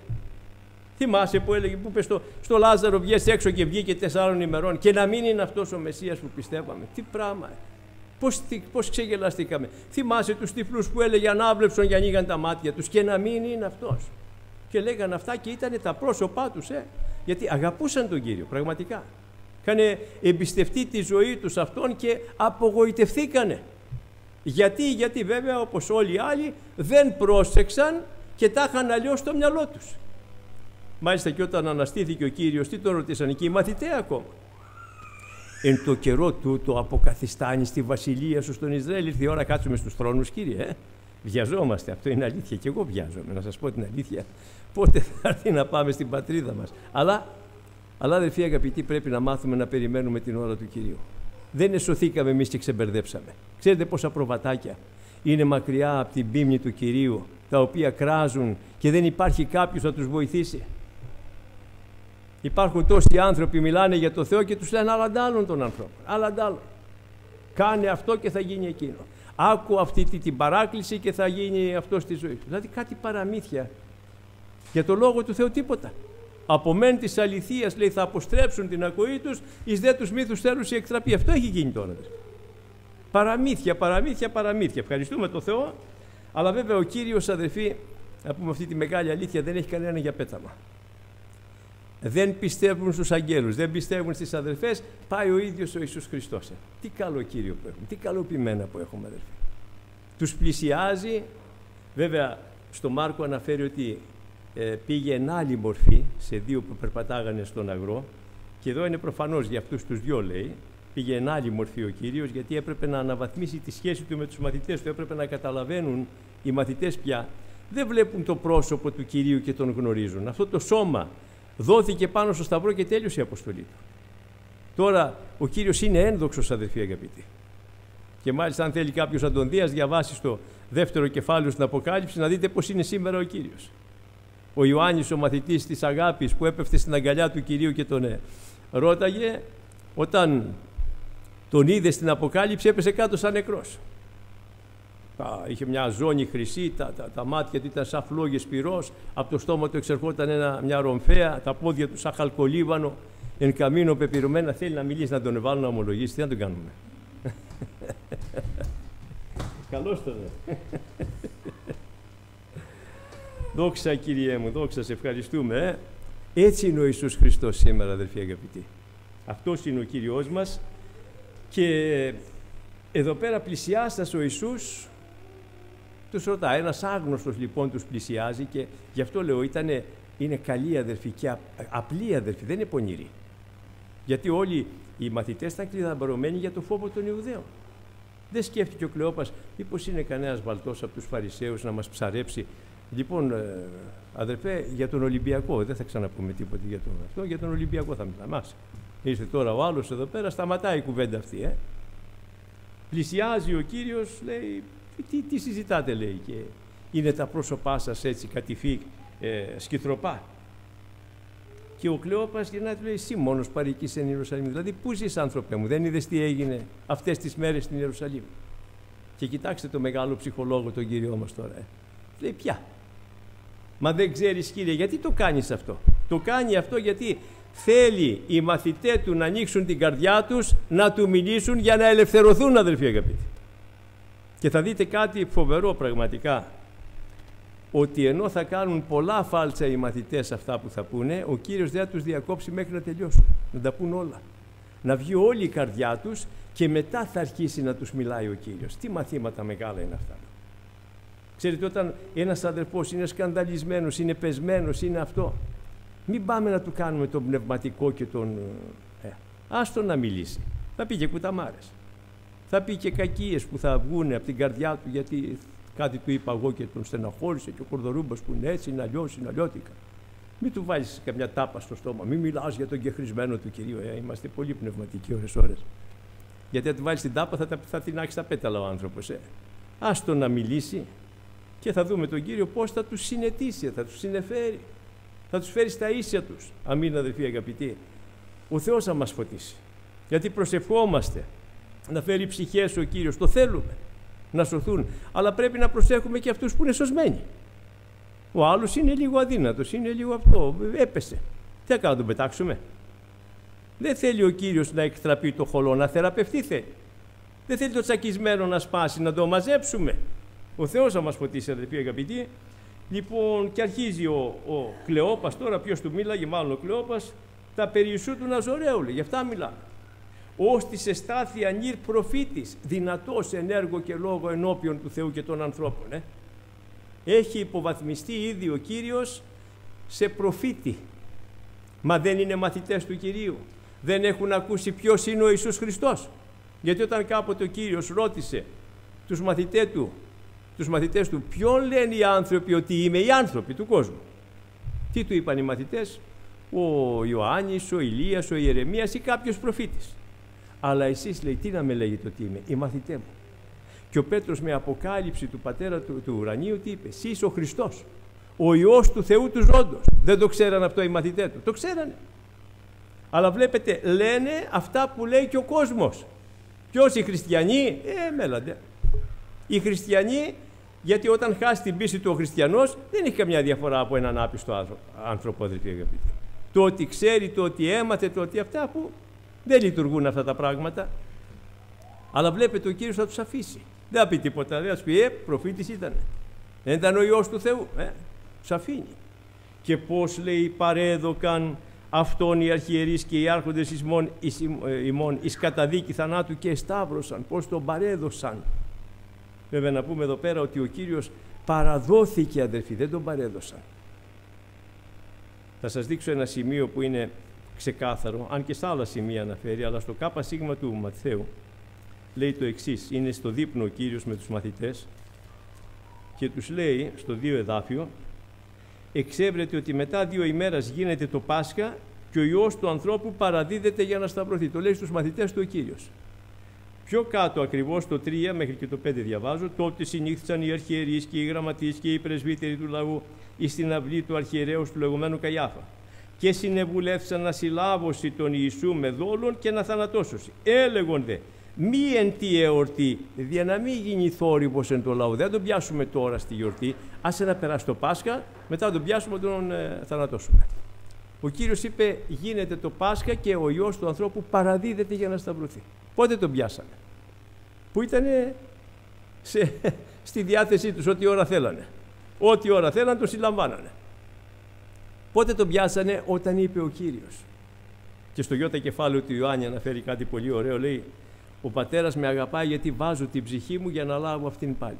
Θυμάσαι που έλεγε, που είπε στο Λάζαρο, βγες έξω, και βγήκε 4 ημερών, και να μην είναι αυτός ο Μεσσίας που πιστεύαμε? Τι πράγμα! Πώς ξεγελαστήκαμε. Θυμάσαι τους τυφλούς που έλεγε ανάβλεψον και ανοίγαν τα μάτια τους, και να μην είναι αυτός? Και λέγανε αυτά και ήταν τα πρόσωπά τους, γιατί αγαπούσαν τον Κύριο, πραγματικά. Είχαν εμπιστευτεί τη ζωή τους αυτόν και απογοητευθήκανε. Γιατί βέβαια, όπως όλοι οι άλλοι, δεν πρόσεξαν και τα είχαν αλλιώς στο μυαλό τους. Μάλιστα και όταν αναστήθηκε ο Κύριος, τι τον ρωτήσαν και οι μαθητές ακόμα? Εν το καιρό τούτο αποκαθιστάνει στη βασιλεία σου στον Ισραήλ. Ήρθε η ώρα κάτσουμε στους θρόνους, Κύριε. Βιαζόμαστε, αυτό είναι αλήθεια, και εγώ βιάζομαι, να σας πω την αλήθεια. Πότε θα έρθει να πάμε στην πατρίδα μας? Αλλά αδελφοί αγαπητοί, πρέπει να μάθουμε να περιμένουμε την ώρα του Κυρίου. Δεν εσωθήκαμε εμείς και ξεμπερδέψαμε. Ξέρετε πόσα προβατάκια είναι μακριά από την πίμνη του Κυρίου, τα οποία κράζουν και δεν υπάρχει κάποιος να τους βοηθήσει? Υπάρχουν τόσοι άνθρωποι μιλάνε για το Θεό και τους λένε άλλαντάλλον τον ανθρώπο. Άλλαντάλλον. Κάνε αυτό και θα γίνει εκείνο. Άκου αυτή την παράκληση και θα γίνει αυτό στη ζωή του. Δηλαδή κάτι παραμύθια. Για το Λόγο του Θεού τίποτα. Από μεν της αληθείας, λέει, θα αποστρέψουν την ακοή τους, εις δε τους μύθους θέλους η εκτραπή. Αυτό έχει γίνει τώρα. Παραμύθια. Ευχαριστούμε τον Θεό. Αλλά βέβαια ο Κύριος, αδερφοί, να πούμε αυτή τη μεγάλη αλήθεια, δεν έχει κανένα για πέταμα. Δεν πιστεύουν στους αγγέλους, δεν πιστεύουν στις αδερφές, πάει ο ίδιος ο Ιησούς Χριστός. Τι καλό Κύριο που έχουμε, τι καλοπημένα που έχουμε, αδερφοί. Τους πλησιάζει, βέβαια στο Μάρκο αναφέρει ότι πήγε εν άλλη μορφή σε 2 που περπατάγανε στον αγρό, και εδώ είναι προφανώς για αυτούς τους 2, λέει, πήγε εν άλλη μορφή ο Κύριος, γιατί έπρεπε να αναβαθμίσει τη σχέση του με τους μαθητές του, έπρεπε να καταλαβαίνουν οι μαθητές πια. Δεν βλέπουν το πρόσωπο του Κυρίου και τον γνωρίζουν. Αυτό το σώμα δόθηκε πάνω στο σταυρό και τέλειωσε η αποστολή του. Τώρα ο Κύριος είναι ένδοξος, αδελφοί αγαπητοί. Και μάλιστα αν θέλει κάποιος να τον δει, ας διαβάσει στο 2ο κεφάλαιο στην Αποκάλυψη, να δείτε πώς είναι σήμερα ο Κύριος. Ο Ιωάννης, ο μαθητής της αγάπης, που έπεφτε στην αγκαλιά του Κυρίου και τον ρώταγε, όταν τον είδε στην Αποκάλυψη έπεσε κάτω σαν νεκρός. Είχε μια ζώνη χρυσή, τα μάτια του ήταν σαν φλόγες πυρός, από το στόμα του εξερχόταν μια ρομφαία, τα πόδια του σαν χαλκολίβανο, εν καμίνο πεπυρωμένα. Θέλει να μιλήσει, να τον βάλουν να ομολογήσει. Τι να τον κάνουμε? Καλώς τον. Δόξα Κύριέ μου, δόξα, σε ευχαριστούμε. Έτσι είναι ο Ιησούς Χριστός σήμερα, αδελφοί αγαπητοί. Αυτός είναι ο Κύριος μας. Και εδώ πέρα πλησιάστας ο Ιησούς, τους ρωτάει. Ένας άγνωστος λοιπόν τους πλησιάζει, και γι' αυτό λέω είναι καλοί αδελφοί και απλοί αδελφοί, δεν είναι πονηροί. Γιατί όλοι οι μαθητές ήταν κλειδαμπαρωμένοι για το φόβο των Ιουδαίων. Δεν σκέφτηκε ο Κλεόπας μήπως είναι κανένας βαλτός από τους Φαρισαίους να μας ψαρέψει. Λοιπόν, αδερφέ, για τον Ολυμπιακό, δεν θα ξαναπούμε τίποτα για τον αυτό, για τον Ολυμπιακό θα μιλάμε. Ήρθε τώρα ο άλλος εδώ πέρα, σταματάει η κουβέντα αυτή. Πλησιάζει ο Κύριος, λέει, τι συζητάτε, λέει, και είναι τα πρόσωπά σας έτσι κατηφή σκυθροπά? Και ο Κλεόπας γυρνάει, του λέει, εσύ μόνος παροικείς εν Ιερουσαλήμ? Δηλαδή, πού ζεις, άνθρωπε μου, δεν είδες τι έγινε αυτές τις μέρες στην Ιερουσαλήμ? Και κοιτάξτε το μεγάλο ψυχολόγο, τον Κύριό μας τώρα. Λέει, ποια? Μα δεν ξέρεις, Κύριε, γιατί το κάνεις αυτό? Το κάνει αυτό γιατί θέλει οι μαθητές του να ανοίξουν την καρδιά τους, να του μιλήσουν για να ελευθερωθούν, αδελφοί αγαπητοί. Και θα δείτε κάτι φοβερό πραγματικά, ότι ενώ θα κάνουν πολλά φάλτσα οι μαθητές αυτά που θα πούνε, ο Κύριος δεν θα τους διακόψει μέχρι να τελειώσουν, να τα πούν όλα. Να βγει όλη η καρδιά τους και μετά θα αρχίσει να τους μιλάει ο Κύριος. Τι μαθήματα μεγάλα είναι αυτά. Ξέρετε, όταν ένας αδερφός είναι σκανδαλισμένος, είναι πεσμένος, είναι αυτό, μην πάμε να του κάνουμε τον πνευματικό και τον... άστο να μιλήσει. Θα πει και κουταμάρες. Θα πει και κακίες που θα βγουν από την καρδιά του, γιατί κάτι του είπα εγώ και τον στεναχώρησε, και ο Κορδορούμπας που είναι έτσι, είναι αλλιώς, είναι αλλιώτικα. Μην του βάλεις καμιά τάπα στο στόμα, μην μιλάς για τον κεχρισμένο του Κυρίου. Είμαστε πολύ πνευματικοί ώρες. Γιατί αν του βάλεις την τάπα θα τεινάξει τα πέταλα ο άνθρωπος. Άστο να μιλήσει και θα δούμε τον Κύριο πώς θα τους συνετήσει, θα τους συνεφέρει, θα τους φέρει στα ίσια τους. Αμήν, αδελφοί αγαπητοί. Ο Θεός θα μας φωτίσει. Γιατί προσευχόμαστε να φέρει ψυχές ο Κύριος, το θέλουμε να σωθούν, αλλά πρέπει να προσέχουμε και αυτούς που είναι σωσμένοι. Ο άλλος είναι λίγο αδύνατος, είναι λίγο αυτό, έπεσε. Τι θα κάνουμε, τον πετάξουμε? Δεν θέλει ο Κύριος να εκτραπεί το χολό, να θεραπευτεί θέλει. Δεν θέλει το τσακισμένο να σπάσει, να το μαζέψουμε. Ο Θεός θα μας φωτίσει, αδελφοί αγαπητοί. Λοιπόν, και αρχίζει ο Κλεόπας τώρα, ποιος του μίλαγε, μάλλον ο Κλεόπας, τα περί Ιησού του Ναζωραίου, γι' αυτά μιλάμε. Ως της εστάθη ανήρ προφήτης, δυνατός εν έργο και λόγο ενώπιον του Θεού και των ανθρώπων. Έχει υποβαθμιστεί ήδη ο Κύριος σε προφήτη. Μα δεν είναι μαθητές του Κυρίου? Δεν έχουν ακούσει ποιος είναι ο Ιησούς Χριστός? Γιατί όταν κάποτε ο Κύριος ρώτησε τους μαθητές του ποιον λένε οι άνθρωποι ότι είμαι, οι άνθρωποι του κόσμου, τι του είπαν οι μαθητές? Ο Ιωάννης, ο Ηλίας, ο Ιερεμίας ή κάποιος προφήτης. Αλλά εσείς, λέει, τι να με λέγετε ότι είμαι? Οι μαθητές μου. Και ο Πέτρος με αποκάλυψη του Πατέρα του ουρανίου τι είπε? Εσύ είσαι ο Χριστός, ο Υιός του Θεού του ζώντος. Δεν το ξέραν αυτό οι μαθητές του? Το ξέρανε. Αλλά βλέπετε, λένε αυτά που λέει και ο κόσμος. Ποιος? Οι χριστιανοί? Μέλαντε. Οι χριστιανοί, γιατί όταν χάσει την πίστη του ο χριστιανός, δεν έχει καμιά διαφορά από έναν άπιστο άνθρωπο, αδελφοί αγαπητοί. Το ότι ξέρει, το ότι έμαθε, το ότι αυτά που δεν λειτουργούν αυτά τα πράγματα. Αλλά βλέπετε, ο Κύριος θα τους αφήσει. Δεν θα πει τίποτα, δεν θα τους πει προφήτης ήταν. Δεν ήταν ο Υιός του Θεού. Τους αφήνει. Και πώς, λέει, παρέδωκαν αυτόν οι αρχιερείς και οι άρχοντες ημών εις καταδίκη θανάτου και εσταύρωσαν. Πώς τον παρέδωσαν. Βέβαια να πούμε εδώ πέρα ότι ο Κύριος παραδόθηκε, αδελφοί, δεν τον παρέδωσαν. Θα σας δείξω ένα σημείο που είναι ξεκάθαρο, αν και στα άλλα σημεία αναφέρει, αλλά στο ΚΣ του Ματθαίου λέει το εξής. Είναι στο δείπνο ο Κύριος με τους μαθητές και τους λέει στο 2 εδάφιο, εξέβρεται ότι μετά 2 ημέρας γίνεται το Πάσχα και ο Υιός του ανθρώπου παραδίδεται για να σταυρωθεί. Το λέει στους μαθητές του ο Κύριος. Πιο κάτω ακριβώς το 3 μέχρι και το 5 διαβάζω, τότε συνήθισαν οι αρχιερείς και οι γραμματείς και οι πρεσβύτεροι του λαού εις την αυλή του αρχιερέως του λεγόμενου Καϊάφα και συνεβουλεύσαν να συλλάβωση τον Ιησού με δόλων και να θανατώσωση. Έλεγον δε, μη εν τη εορτή, για να μην γίνει θόρυβος εν το λαό, δεν τον πιάσουμε τώρα στη γιορτή, άσε να περάσει το Πάσχα, μετά τον πιάσουμε τον θανατώσουμε. Ο Κύριος είπε, γίνεται το Πάσχα και ο Υιός του ανθρώπου παραδίδεται για να σταυρωθεί. Πότε τον πιάσανε? Που ήταν στη διάθεσή τους, ό,τι ώρα θέλανε. Ό,τι ώρα θέλανε τον συλλαμβάνανε. Πότε τον πιάσανε? Όταν είπε ο Κύριος. Και στο Ι κεφάλαιο του Ιωάννη αναφέρει κάτι πολύ ωραίο, λέει, ο Πατέρας με αγαπάει γιατί βάζω την ψυχή μου για να λάβω αυτήν πάλι.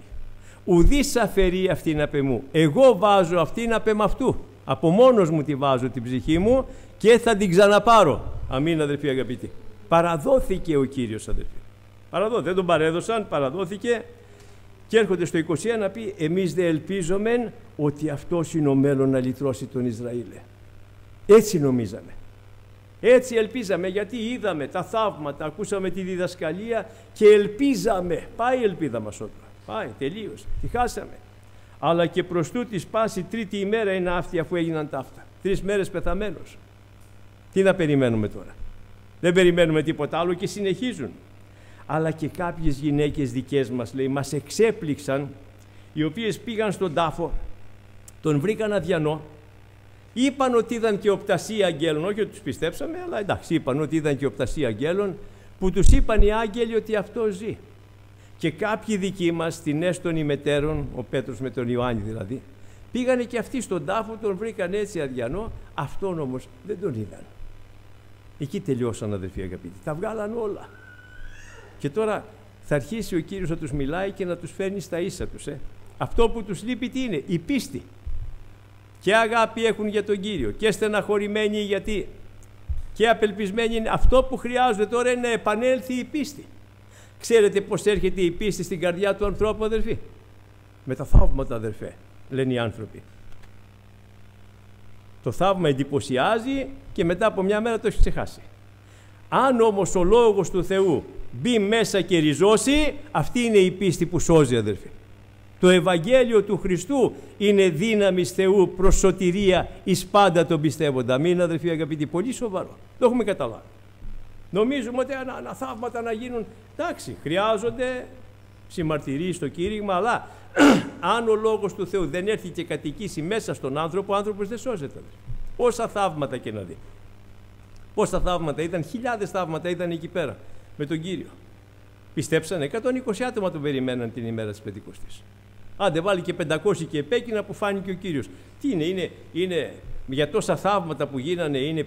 Ουδής αφαιρεί αυτήν απ' εμού. Εγώ βάζω αυτήν απ' αυτού. Από μόνος μου τη βάζω την ψυχή μου και θα την ξαναπάρω. Αμήν, αδελφοί αγαπητοί. Παραδόθηκε ο Κύριος, αδελφοί. Δεν τον παρέδωσαν, παραδόθηκε και έρχονται στο 21 να πει, εμείς δεν ελπίζομεν ότι αυτός είναι ο μέλλον να λυτρώσει τον Ισραήλ. Έτσι νομίζαμε. Έτσι ελπίζαμε, γιατί είδαμε τα θαύματα, ακούσαμε τη διδασκαλία και ελπίζαμε. Πάει η ελπίδα μας όλα. Πάει, τελείωσε. Τη χάσαμε. Αλλά και προς τούτης πάση τρίτη ημέρα είναι αυτή, αφού έγιναν ταύτα. 3 μέρες πεθαμένος. Τι να περιμένουμε τώρα? Δεν περιμένουμε τίποτα άλλο και συνεχίζουν. Αλλά και κάποιες γυναίκες δικές μας, λέει, μας εξέπληξαν, οι οποίες πήγαν στον τάφο, τον βρήκαν αδιανό, είπαν ότι είδαν και οπτασία αγγέλων, όχι ότι τους πιστέψαμε, αλλά εντάξει, είπαν ότι είδαν και οπτασία αγγέλων, που τους είπαν οι άγγελοι ότι αυτό ζει. Και κάποιοι δικοί μας, την έστων ημετέρων, ο Πέτρος με τον Ιωάννη δηλαδή, πήγανε και αυτοί στον τάφο, τον βρήκαν έτσι αδιανό, αυτόν όμως δεν τον είδαν. Εκεί τελειώσαν, αδελφοί αγαπητοί, τα βγάλαν όλα. Και τώρα θα αρχίσει ο Κύριος να τους μιλάει και να τους φέρνει στα ίσα τους. Αυτό που τους λείπει τι είναι? Η πίστη. Και αγάπη έχουν για τον Κύριο και στεναχωρημένοι γιατί και απελπισμένοι είναι. Αυτό που χρειάζεται τώρα είναι να επανέλθει η πίστη. Ξέρετε πώς έρχεται η πίστη στην καρδιά του ανθρώπου, αδελφοί? Με τα θαύματα, αδελφέ, λένε οι άνθρωποι. Το θαύμα εντυπωσιάζει και μετά από μια μέρα το έχει ξεχάσει. Αν όμως ο Λόγος του Θεού μπει μέσα και ριζώσει, αυτή είναι η πίστη που σώζει, αδελφοί. Το Ευαγγέλιο του Χριστού είναι δύναμης Θεού προς σωτηρία εις πάντα τον πιστεύοντα. Αμήν, αδελφοί αγαπητοί, πολύ σοβαρό. Το έχουμε καταλάβει. Νομίζουμε ότι θαύματα να γίνουν. Εντάξει, χρειάζονται συμμαρτυρίες στο κήρυγμα, αλλά αν ο Λόγος του Θεού δεν έρθει και κατοικήσει μέσα στον άνθρωπο, ο άνθρωπος δεν σώζεται. Όσα θαύματα και να δει. Πόσα θαύματα ήταν, χιλιάδες θαύματα ήταν εκεί πέρα με τον Κύριο. Πιστέψανε, 120 άτομα τον περιμέναν την ημέρα της Πεντηκοστής. Άντε βάλει και 500 και επέκεινα που φάνηκε ο Κύριος. Τι είναι για τόσα θαύματα που γίνανε, είναι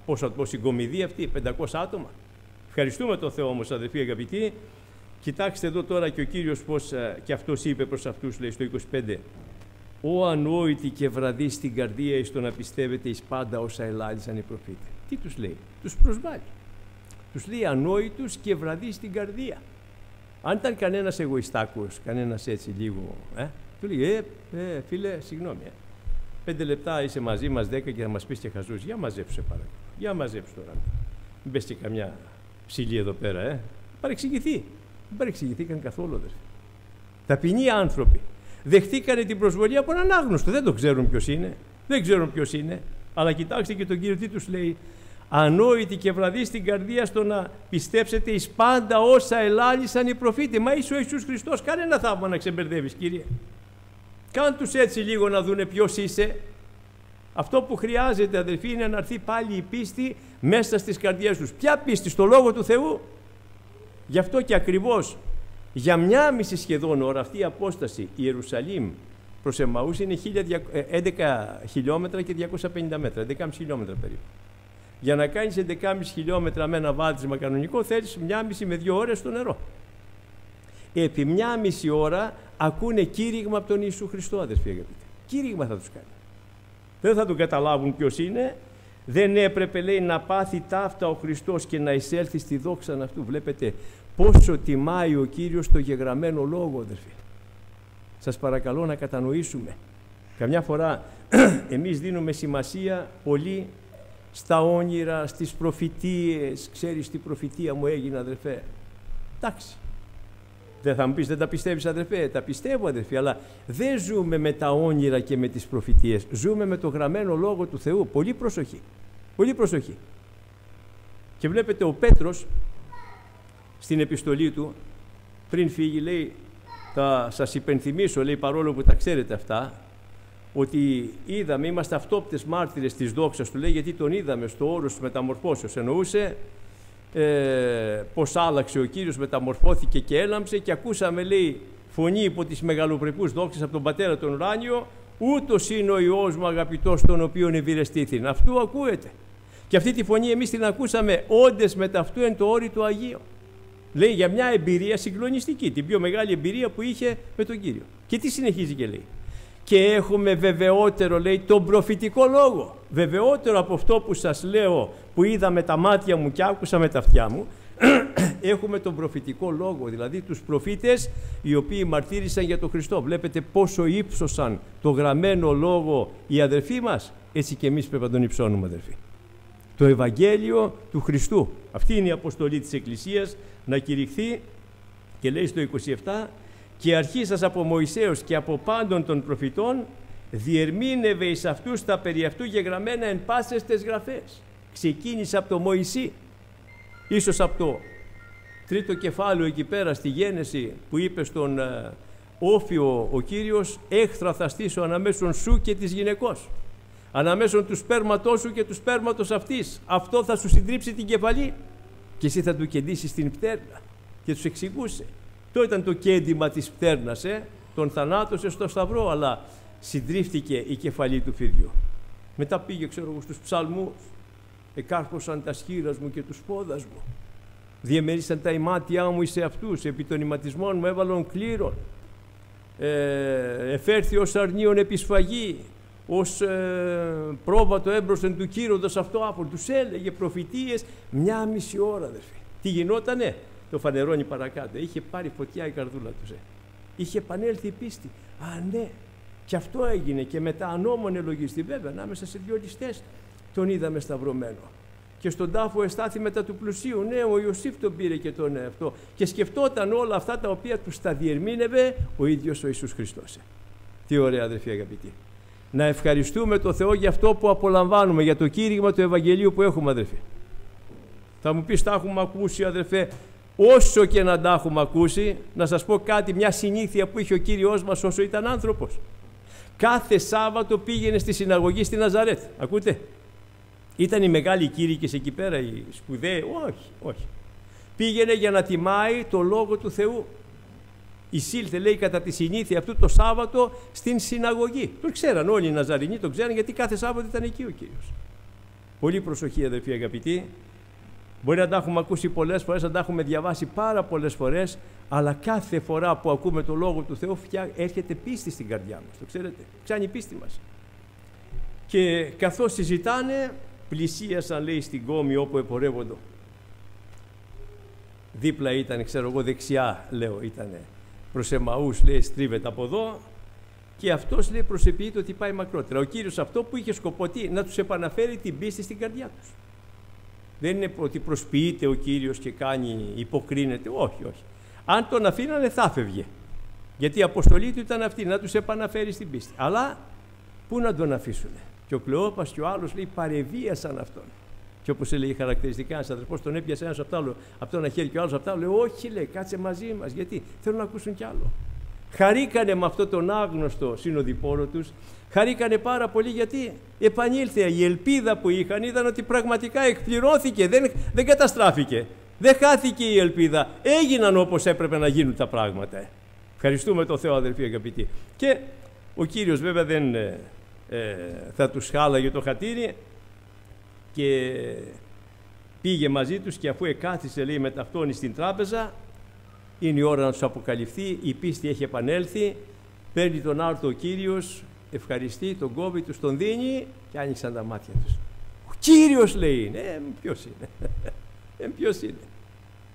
πόσο συγκομιδή αυτή, 500 άτομα. Ευχαριστούμε τον Θεό όμως, αδελφοί αγαπητοί. Κοιτάξτε εδώ τώρα και ο Κύριος πώς και αυτός είπε προς αυτούς, λέει στο 25. «Ω ανόητοι και βραδείς στην καρδία εις το να πιστεύετε εις πάντα όσα ελάλησαν οι προφήτες». Τι τους λέει? Τους προσβάλλει. Τους λέει ανόητους και βραδείς στην καρδία. Αν ήταν κανένας εγωιστάκος, κανένας έτσι λίγο, του λέει φίλε, συγγνώμη, 5 λεπτά είσαι μαζί μας, 10 και θα μας πεις και χαζούς. Για μαζέψε παρακαλώ. Για μαζέψε τώρα. Μην πες και καμιά ψηλή εδώ πέρα, Παρεξηγηθεί. Δεν παρεξηγηθήκαν καθόλου, αδερφοί. Ταπεινοί άνθρωποι. Δεχτήκανε την προσβολή από έναν άγνωστο. Δεν το ξέρουν ποιος είναι. Δεν ξέρουν ποιος είναι. Αλλά κοιτάξτε και τον Κύριο τι τους λέει. Ανόητοι και βραδείς στην καρδία στο να πιστέψετε εις πάντα όσα ελάλησαν οι προφήτες. Μα είσαι ο Ιησούς Χριστός. Κάνε ένα θαύμα να ξεμπερδεύεις, Κύριε. Κάν τους έτσι λίγο να δούνε ποιος είσαι. Αυτό που χρειάζεται, αδελφοί, είναι να έρθει πάλι η πίστη μέσα στις καρδιές τους. Ποια πίστη? Στο Λόγο του Θεού. Γι' αυτό και ακριβώς για 1,5 σχεδόν ώρα αυτή η απόσταση Ιερουσαλήμ προς Εμαούς είναι 11 χιλιόμετρα και 250 μέτρα, 11,5 χιλιόμετρα περίπου. Για να κάνεις 11,5 χιλιόμετρα με ένα βάδισμα κανονικό θέλεις 1,5 με 2 ώρες στο νερό. Επί 1,5 ώρα ακούνε κήρυγμα από τον Ιησού Χριστό, αδελφοί αγαπητοί. Κήρυγμα θα τους κάνει. Δεν θα τον καταλάβουν ποιος είναι. Δεν έπρεπε, λέει, να πάθει ταύτα ο Χριστός και να εισέλθει στη δόξα αυτού. Βλέπετε πόσο τιμάει ο Κύριος το γεγραμμένο λόγο, αδελφοί. Σας παρακαλώ να κατανοήσουμε. Καμιά φορά εμείς δίνουμε σημασία πολύ στα όνειρα, στις προφητείες. Ξέρεις τι προφητεία μου έγινε, αδελφέ? Εντάξει. Δεν θα μου πεις δεν τα πιστεύεις, αδελφέ? Τα πιστεύω, αδελφέ, αλλά δεν ζούμε με τα όνειρα και με τις προφητείες. Ζούμε με το γραμμένο λόγο του Θεού. Πολύ προσοχή. Πολύ προσοχή. Και βλέπετε ο Πέτρος στην επιστολή του, πριν φύγει, λέει, θα σας υπενθυμίσω, λέει, παρόλο που τα ξέρετε αυτά, ότι είδαμε, είμαστε αυτόπτες μάρτυρες της δόξας του, λέει, γιατί τον είδαμε στο όρος της μεταμορφώσεως. Εννοούσε πως άλλαξε ο Κύριος, μεταμορφώθηκε και έλαμψε και ακούσαμε, λέει, φωνή υπό τις μεγαλοπρεπούς δόξες από τον Πατέρα τον ουράνιο, ούτως είναι ο Υιός μου αγαπητός, τον οποίον ευηρεστήθην. Αυτού ακούεται. Και αυτή τη φωνή εμείς την ακούσαμε όντες με ταυτού εν το όρι του Αγίου. Λέει για μια εμπειρία συγκλονιστική, την πιο μεγάλη εμπειρία που είχε με τον Κύριο. Και τι συνεχίζει και λέει? Και έχουμε βεβαιότερο, λέει, τον προφητικό λόγο. Βεβαιότερο από αυτό που σας λέω, που είδα με τα μάτια μου και άκουσα με τα αυτιά μου. Έχουμε τον προφητικό λόγο, δηλαδή τους προφήτες οι οποίοι μαρτύρησαν για τον Χριστό. Βλέπετε πόσο ύψωσαν το γραμμένο λόγο οι αδερφοί μας, έτσι και εμείς πρέπει να τον υψώνουμε, αδερφοί. Το Ευαγγέλιο του Χριστού. Αυτή είναι η αποστολή της Εκκλησίας, να κηρυχθεί, και λέει στο 27, και αρχίσας από Μωυσέως και από πάντων των προφητών, διερμήνευε εις αυτούς τα περί αυτού γεγραμμένα εν πάσες τες γραφές. Ξεκίνησε από το Μωυσή, ίσως από το τρίτο κεφάλαιο εκεί πέρα στη Γένεση, που είπε στον Όφιο ο Κύριος, έχθρα θα στήσω αναμέσων σου και της γυναικός, αναμέσων του σπέρματός σου και του σπέρματος αυτής, αυτό θα σου συντρίψει την κεφαλή και εσύ θα του κεντήσεις την πτέρνα. Και τους εξηγούσε. Το ήταν το κέντημα της πτέρνας, τον θανάτωσε στο σταυρό, αλλά συντρίφθηκε η κεφαλή του φίδιου. Μετά πήγε, ξέρω εγώ, στους ψαλμούς, εκάρπωσαν τα σχήρας μου και τους πόδας μου, διεμερίσαν τα ημάτια μου εις αυτούς, επί των ηματισμών μου έβαλον κλήρων, εφέρθη ως αρνίον επισφαγή, ως πρόβατο έμπροσθεν του κύροντος αυτό άφων. Τους έλεγε προφητείες 1,5 ώρα, αδερφοί. Τι γινότανε? Το φανερώνει παρακάτω. Είχε πάρει φωτιά η καρδούλα τους. Είχε επανέλθει η πίστη. Α, ναι. Και αυτό έγινε και μετά ανώμονε λογιστή. Βέβαια, ανάμεσα σε 2 ληστές τον είδαμε σταυρωμένο. Και στον τάφο εστάθη μετά του πλουσίου. Ναι, ο Ιωσήφ τον πήρε και τον αυτό. Και σκεφτόταν όλα αυτά τα οποία τους τα διερμήνευε ο ίδιος ο Ιησούς Χριστός. Τι ωραία, αδερφοί αγαπητοί. Να ευχαριστούμε τον Θεό για αυτό που απολαμβάνουμε, για το κήρυγμα του Ευαγγελίου που έχουμε, αδερφοί. Θα μου πεις, τα έχουμε ακούσει, αδερφέ. Όσο και να τα έχουμε ακούσει, να σας πω κάτι, μια συνήθεια που είχε ο Κύριος μας όσο ήταν άνθρωπος. Κάθε Σάββατο πήγαινε στη συναγωγή στη Ναζαρέτ. Ακούτε? Ήταν οι μεγάλοι κήρυκες εκεί πέρα, οι σπουδαίοι? Όχι. Πήγαινε για να τιμάει το Λόγο του Θεού. Εισήλθε, λέει, κατά τη συνήθεια αυτού το Σάββατο στην συναγωγή. Τον ξέραν όλοι οι Ναζαρινοί, τον ξέραν, γιατί κάθε Σάββατο ήταν εκεί ο Κύριος. Πολύ προσοχή, αδερφοί αγαπητοί. Μπορεί να τα έχουμε ακούσει πολλές φορές, να τα έχουμε διαβάσει πάρα πολλές φορές, αλλά κάθε φορά που ακούμε το Λόγο του Θεού έρχεται πίστη στην καρδιά μας. Το ξέρετε, πιάνει η πίστη μας. Και καθώς συζητάνε, πλησίασαν, λέει, στην κόμη όπου επορεύοντο. Δίπλα ήταν, ξέρω εγώ, δεξιά, λέω, ήτανε. Προς Εμαούς, λέει, στρίβεται από εδώ, και αυτός, λέει, προσεποιείται ότι πάει μακρότερα. Ο Κύριος αυτό που είχε σκοπό, να τους επαναφέρει την πίστη στην καρδιά τους. Δεν είναι ότι προσποιείται ο Κύριος και κάνει, υποκρίνεται. Όχι. Αν τον αφήνανε θα φεύγε. Γιατί η αποστολή του ήταν αυτή, να τους επαναφέρει στην πίστη. Αλλά πού να τον αφήσουνε? Και ο Κλεόπας και ο άλλος, λέει, παρεβίασαν αυτόν. Και όπως έλεγε χαρακτηριστικά ένας αδερφός, τον έπιασε ένας από το ένα χέρι και ο άλλος από το άλλο. Λέει, όχι, λέει, κάτσε μαζί μας. Γιατί? Θέλουν να ακούσουν κι άλλο. Χαρήκανε με αυτό τον άγνωστο συνοδοιπόρο τους. Χαρήκανε πάρα πολύ, γιατί επανήλθε η ελπίδα που είχαν. Είδαν ότι πραγματικά εκπληρώθηκε, δεν καταστράφηκε. Δεν χάθηκε η ελπίδα. Έγιναν όπως έπρεπε να γίνουν τα πράγματα. Ευχαριστούμε τον Θεό, αδελφοί αγαπητοί. Και ο Κύριος βέβαια δεν θα τους χάλαγε το χατήρι και πήγε μαζί τους, και αφού εκάθισε, λέει, με ταυτόνι στην τράπεζα, είναι η ώρα να τους αποκαλυφθεί, η πίστη έχει επανέλθει, παίρνει τον άρτο ο Κύριος, ευχαριστεί, τον κόβει, τους τον δίνει και άνοιξαν τα μάτια τους. Ο Κύριος, λέει, ποιος είναι? Ποιος είναι?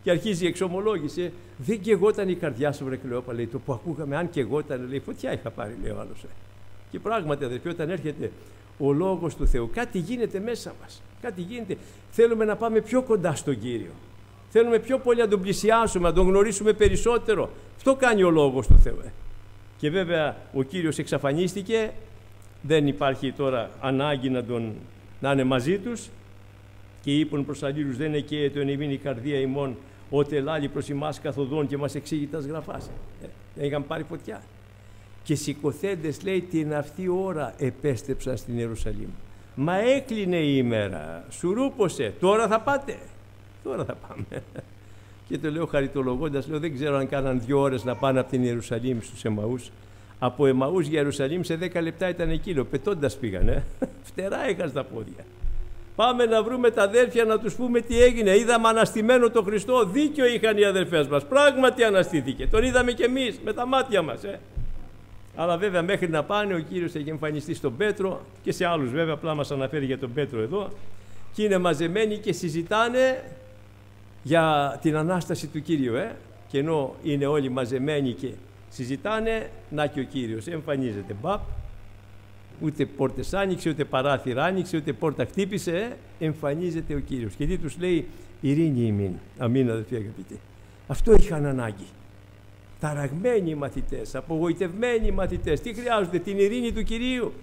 Και αρχίζει η εξομολόγηση. Δεν καιγόταν η καρδιά σου, βρε Κλεόπα, λέει, το που ακούγαμε, αν καιγόταν, λέει, φωτιά είχα πάρει, λέει ο άλλος. Και πράγματι, αδελφοί, όταν έρχεται ο Λόγος του Θεού, κάτι γίνεται μέσα μας. Κάτι γίνεται. Θέλουμε να πάμε πιο κοντά στον Κύριο. Θέλουμε πιο πολύ να τον πλησιάσουμε, να τον γνωρίσουμε περισσότερο. Αυτό κάνει ο Λόγος του Θεού. Και βέβαια ο Κύριος εξαφανίστηκε. Δεν υπάρχει τώρα ανάγκη να είναι μαζί τους. Και είπαν προς αλλήλους, δεν εκαίεται εν ημίν η καρδία ημών, ότε ελάλη προς ημάς καθοδόν και μας εξήγει τας γραφάς. Δεν είχαν πάρει φωτιά. Και σηκωθέντες, λέει, την αυτή ώρα επέστρεψαν στην Ιερουσαλήμ. Μα έκλεινε η ημέρα, σουρούπωσε, τώρα θα πάτε? Τώρα θα πάμε. Και το λέω χαριτολογώντας, λέω, δεν ξέρω αν κάναν 2 ώρες να πάνε από την Ιερουσαλήμ στους Εμαούς. Από Εμαούς για Ιερουσαλήμ σε 10 λεπτά ήταν εκείνο, πετώντας πήγανε. Φτερά είχαν στα πόδια. Πάμε να βρούμε τα αδέρφια να τους πούμε τι έγινε. Είδαμε αναστημένο τον Χριστό. Δίκιο είχαν οι αδερφές μας. Πράγματι αναστήθηκε. Τον είδαμε κι εμείς με τα μάτια μας. Αλλά βέβαια μέχρι να πάνε ο Κύριος έχει εμφανιστεί στον Πέτρο και σε άλλους, βέβαια, απλά μας αναφέρει για τον Πέτρο εδώ, και είναι μαζεμένοι και συζητάνε για την Ανάσταση του Κύριου. Και ενώ είναι όλοι μαζεμένοι και συζητάνε, να και ο Κύριος εμφανίζεται. Μπαπ, ούτε πόρτες άνοιξε, ούτε παράθυρα άνοιξε, ούτε πόρτα χτύπησε, εμφανίζεται ο Κύριος. Και τι τους λέει? Ειρήνη ημίν. Αμήν, αδελφοί αγαπητοί. Αυτό είχαν ανάγκη. ταραγμένοι μαθητές, απογοητευμένοι μαθητές. Τι χρειάζονται? Την ειρήνη του Κυρίου.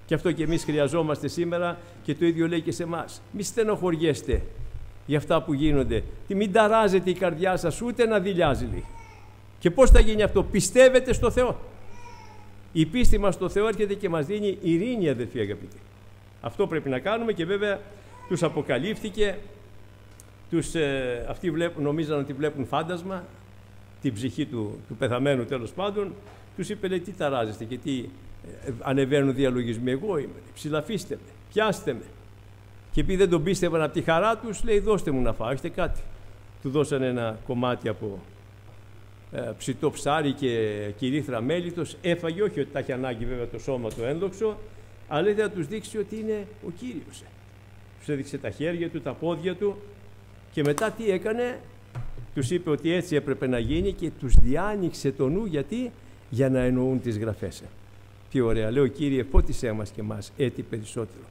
Και αυτό και εμείς χρειαζόμαστε σήμερα, και το ίδιο λέει και σε εμάς. Μη στενοχωριέστε για αυτά που γίνονται. Μην ταράζετε η καρδιά σας, ούτε να δειλιάζει. Και πώς θα γίνει αυτό? Πιστεύετε στο Θεό. Η πίστη μας στο Θεό έρχεται και μας δίνει ειρήνη, αδελφοί αγαπητοί. Αυτό πρέπει να κάνουμε, και βέβαια τους αποκαλύφθηκε. Αυτοί νομίζαν ότι βλέπουν φάντασμα, την ψυχή του πεθαμένου τέλος πάντων. Τους είπε, λέει, τι ταράζεστε και τι ανεβαίνουν διαλογισμοί? Εγώ είμαι. Ψηλαφίστε με, πιάστε με. Και επειδή δεν τον πίστευαν από τη χαρά τους, λέει, δώστε μου να φάω, έχετε κάτι? Του δώσανε ένα κομμάτι από ψητό ψάρι και κυρίθρα μέλιτος. Έφαγε, όχι ότι τα έχει ανάγκη βέβαια το σώμα το ένδοξο, αλλά θα τους δείξει ότι είναι ο Κύριος. Τους έδειξε τα χέρια του, τα πόδια του, και μετά τι έκανε? Τους είπε ότι έτσι έπρεπε να γίνει και τους διάνοιξε το νου. Γιατί? Για να εννοούν τις γραφές. Τι ωραία, λέω, Κύριε, φώτισέ μας και μας έτη περισσότερο.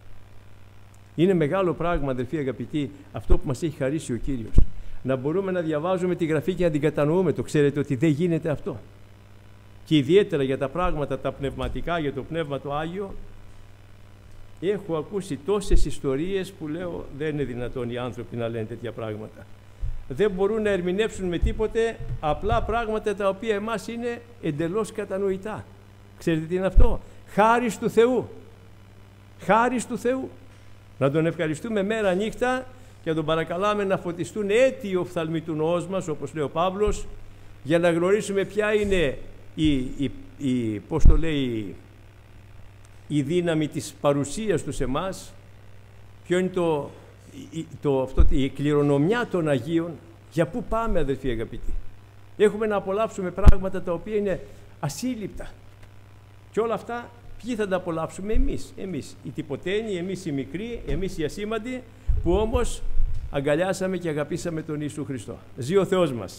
Είναι μεγάλο πράγμα, αδελφοί αγαπητοί, αυτό που μας έχει χαρίσει ο Κύριος. Να μπορούμε να διαβάζουμε τη Γραφή και να την κατανοούμε. Το ξέρετε ότι δεν γίνεται αυτό? Και ιδιαίτερα για τα πράγματα τα πνευματικά, για το Πνεύμα το Άγιο, έχω ακούσει τόσες ιστορίες που λέω, δεν είναι δυνατόν οι άνθρωποι να λένε τέτοια πράγματα. Δεν μπορούν να ερμηνεύσουν με τίποτε απλά πράγματα τα οποία εμάς είναι εντελώς κατανοητά. Ξέρετε τι είναι αυτό? Χάρις του Θεού. Χάρις του Θεού. Να Τον ευχαριστούμε μέρα νύχτα και να Τον παρακαλάμε να φωτιστούν έτη οι οφθαλμοί του νοός μας, όπως λέει ο Παύλος, για να γνωρίσουμε ποια είναι πώς το λέει, η δύναμη της παρουσίας του σε εμάς, ποιο είναι η κληρονομιά των Αγίων, για πού πάμε, αδελφοί αγαπητοί. Έχουμε να απολαύσουμε πράγματα τα οποία είναι ασύλληπτα. Και όλα αυτά ποιοι θα τα απολαύσουμε? Εμείς οι τυποτένιοι, εμείς οι μικροί, εμείς οι ασήμαντοι, που όμως αγκαλιάσαμε και αγαπήσαμε τον Ιησού Χριστό. Ζει ο Θεός μας.